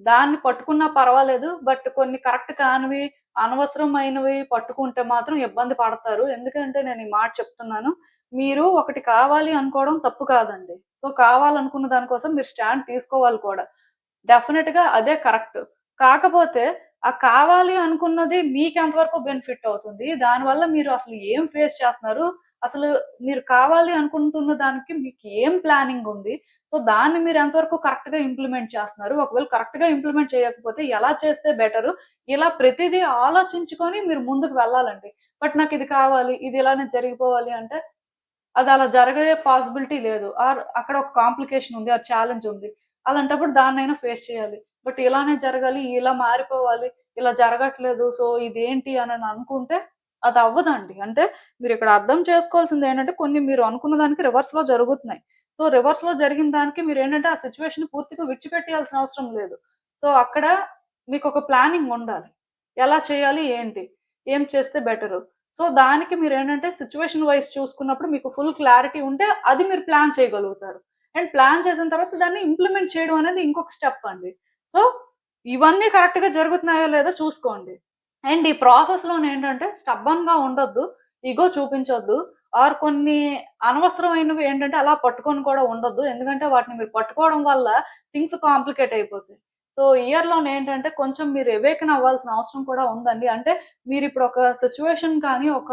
దాన్ని పట్టుకున్నా పర్వాలేదు. బట్ కొన్ని కరెక్ట్ కానివి అనవసరమైనవి పట్టుకుంటే మాత్రం ఇబ్బంది పడతారు. ఎందుకంటే నేను ఈ మాట చెప్తున్నాను. మీరు ఒకటి కావాలి అనుకోవడం తప్పు కాదండి. సో, కావాలనుకున్న దాని కోసం మీరు స్టాండ్ తీసుకోవాలి కూడా. డెఫినిట్‌గా అదే కరెక్ట్. కాకపోతే ఆ కావాలి అనుకున్నది మీకెంత వరకు బెనిఫిట్ అవుతుంది? దానివల్ల మీరు అసలు ఏం ఫేస్ చేస్తున్నారు? అసలు మీరు కావాలి అనుకుంటున్న దానికి మీకు ఏం ప్లానింగ్ ఉంది? సో, దాన్ని మీరు ఎంతవరకు కరెక్ట్‌గా ఇంప్లిమెంట్ చేస్తున్నారు? ఒకవేళ కరెక్ట్‌గా ఇంప్లిమెంట్ చేయకపోతే ఎలా చేస్తే బెటరు? ఇలా ప్రతిదీ ఆలోచించుకొని మీరు ముందుకు వెళ్ళాలండి. బట్ నాకిది కావాలి, ఇది ఇలానే జరిగిపోవాలి అంటే అది అలా జరిగే పాసిబిలిటీ లేదు. ఆర్ అక్కడ ఒక కాంప్లికేషన్ ఉంది. ఆర్ ఛాలెంజ్ ఉంది. అలాంటప్పుడు దాన్నైనా ఫేస్ చేయాలి. బట్ ఇలానే జరగాలి, ఇలా మారిపోవాలి, ఇలా జరగట్లేదు. సో, ఇదేంటి అనని అనుకుంటే అది అవ్వదండి. అంటే మీరిక్కడ అర్థం చేసుకోవాల్సిందేంటంటే కొన్ని మీరు అనుకున్న దానికి రివర్స్‌లో జరుగుతున్నాయి. సో, రివర్స్‌లో జరిగిన దానికి మీరేంటంటే ఆ సిట్యుయేషన్‌ని పూర్తిగా విడిచిపెట్టేయాల్సిన అవసరం లేదు. సో, అక్కడ మీకొక ప్లానింగ్ ఉండాలి. ఎలా చేయాలి? ఏంటి? ఏం చేస్తే బెటరు? సో, దానికి మీరేంటంటే సిట్యుయేషన్ వైస్ చూసుకున్నప్పుడు మీకు ఫుల్ క్లారిటీ ఉంటే అది మీరు ప్లాన్ చేయగలుగుతారు. అండ్ ప్లాన్ చేసిన తర్వాత దాన్ని ఇంప్లిమెంట్ చేయడం అనేది ఇంకొక స్టెప్ అండి. సో, ఇవన్నీ కరెక్ట్‌గా జరుగుతున్నాయో లేదో చూసుకోండి. అండ్ ఈ ప్రాసెస్‌లోనేంటంటే స్టబ్బర్న్‌గా ఉండొద్దు. ఇగో చూపించొద్దు. ఆర్ కొన్ని అనవసరమైనవి ఏంటంటే అలా పట్టుకొని కూడా ఉండొద్దు. ఎందుకంటే వాటిని మీరు పట్టుకోవడం వల్ల థింగ్స్ కాంప్లికేట్ అయిపోతాయి. సో, ఇయర్‌లోనేంటంటే కొంచెం మీరు అవేకెన్ అవ్వాల్సిన అవసరం కూడా ఉందండి. అంటే మీరిప్పుడు ఒక సిట్యుయేషన్ కానీ, ఒక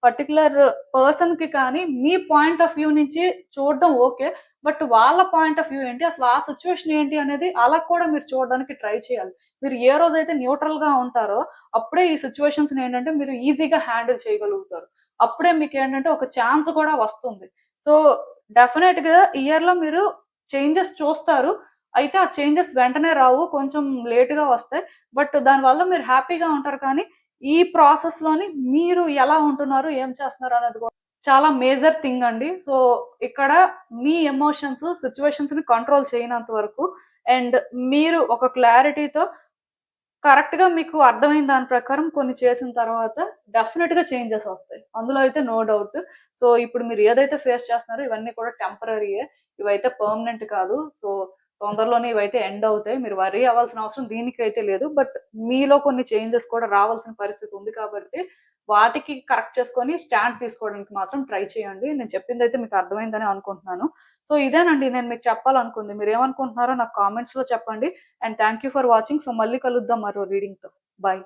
పర్టిక్యులర్ పర్సన్‌కి కానీ మీ పాయింట్ ఆఫ్ వ్యూ నుంచి చూడడం ఓకే. బట్ వాళ్ళ పాయింట్ ఆఫ్ వ్యూ ఏంటి? అసలు ఆ సిట్యుయేషన్ ఏంటి అనేది అలా కూడా మీరు చూడడానికి ట్రై చేయాలి. మీరు ఏ రోజైతే న్యూట్రల్‌గా ఉంటారో అప్పుడే ఈ సిట్యుయేషన్స్‌ని ఏంటంటే మీరు ఈజీగా హ్యాండిల్ చేయగలుగుతారు. అప్పుడే మీకేంటంటే ఒక ఛాన్స్ కూడా వస్తుంది. సో, డెఫినెట్‌గా ఇయర్‌లో మీరు చేంజెస్ చూస్తారు. అయితే ఆ చేంజెస్ వెంటనే రావు. కొంచెం లేట్‌గా వస్తాయి. బట్ దానివల్ల మీరు హ్యాపీగా ఉంటారు కానీ, ఈ ప్రాసెస్‌లోని మీరు ఎలా ఉంటున్నారు, ఏం చేస్తున్నారు అనేది కూడా చాలా మేజర్ థింగ్ అండి. సో, ఇక్కడ మీ ఎమోషన్స్, సిట్యుయేషన్స్‌ని కంట్రోల్ చేయనంత వరకు అండ్ మీరు ఒక క్లారిటీతో కరెక్ట్‌గా మీకు అర్థమైన దాని ప్రకారం కొన్ని చేసిన తర్వాత డెఫినిట్‌గా చేంజెస్ వస్తాయి. అందులో అయితే నో డౌట్. సో, ఇప్పుడు మీరు ఏదైతే ఫేస్ చేస్తున్నారో ఇవన్నీ కూడా టెంపరరీయే. ఇవైతే పర్మనెంట్ కాదు. సో, తొందరలోనే ఇవైతే ఎండ్ అవుతాయి. మీరు వర్రీ అవ్వాల్సిన అవసరం దీనికైతే లేదు. బట్ మీలో కొన్ని చేంజెస్ కూడా రావాల్సిన పరిస్థితి ఉంది కాబట్టి వాటికి కరెక్ట్ చేసుకొని స్టాండ్ తీసుకోవడానికి మాత్రం ట్రై చేయండి. నేను చెప్పిందైతే మీకు అర్థమైందని అనుకుంటున్నాను. సో, ఇదేనండి నేను మీకు చెప్పాలనుకుంది. మీరేమనుకుంటున్నారో నాకు కామెంట్స్‌లో చెప్పండి. And thank you for watching. So, మళ్ళీ కలుద్దాం మరో రీడింగ్‌తో. బై.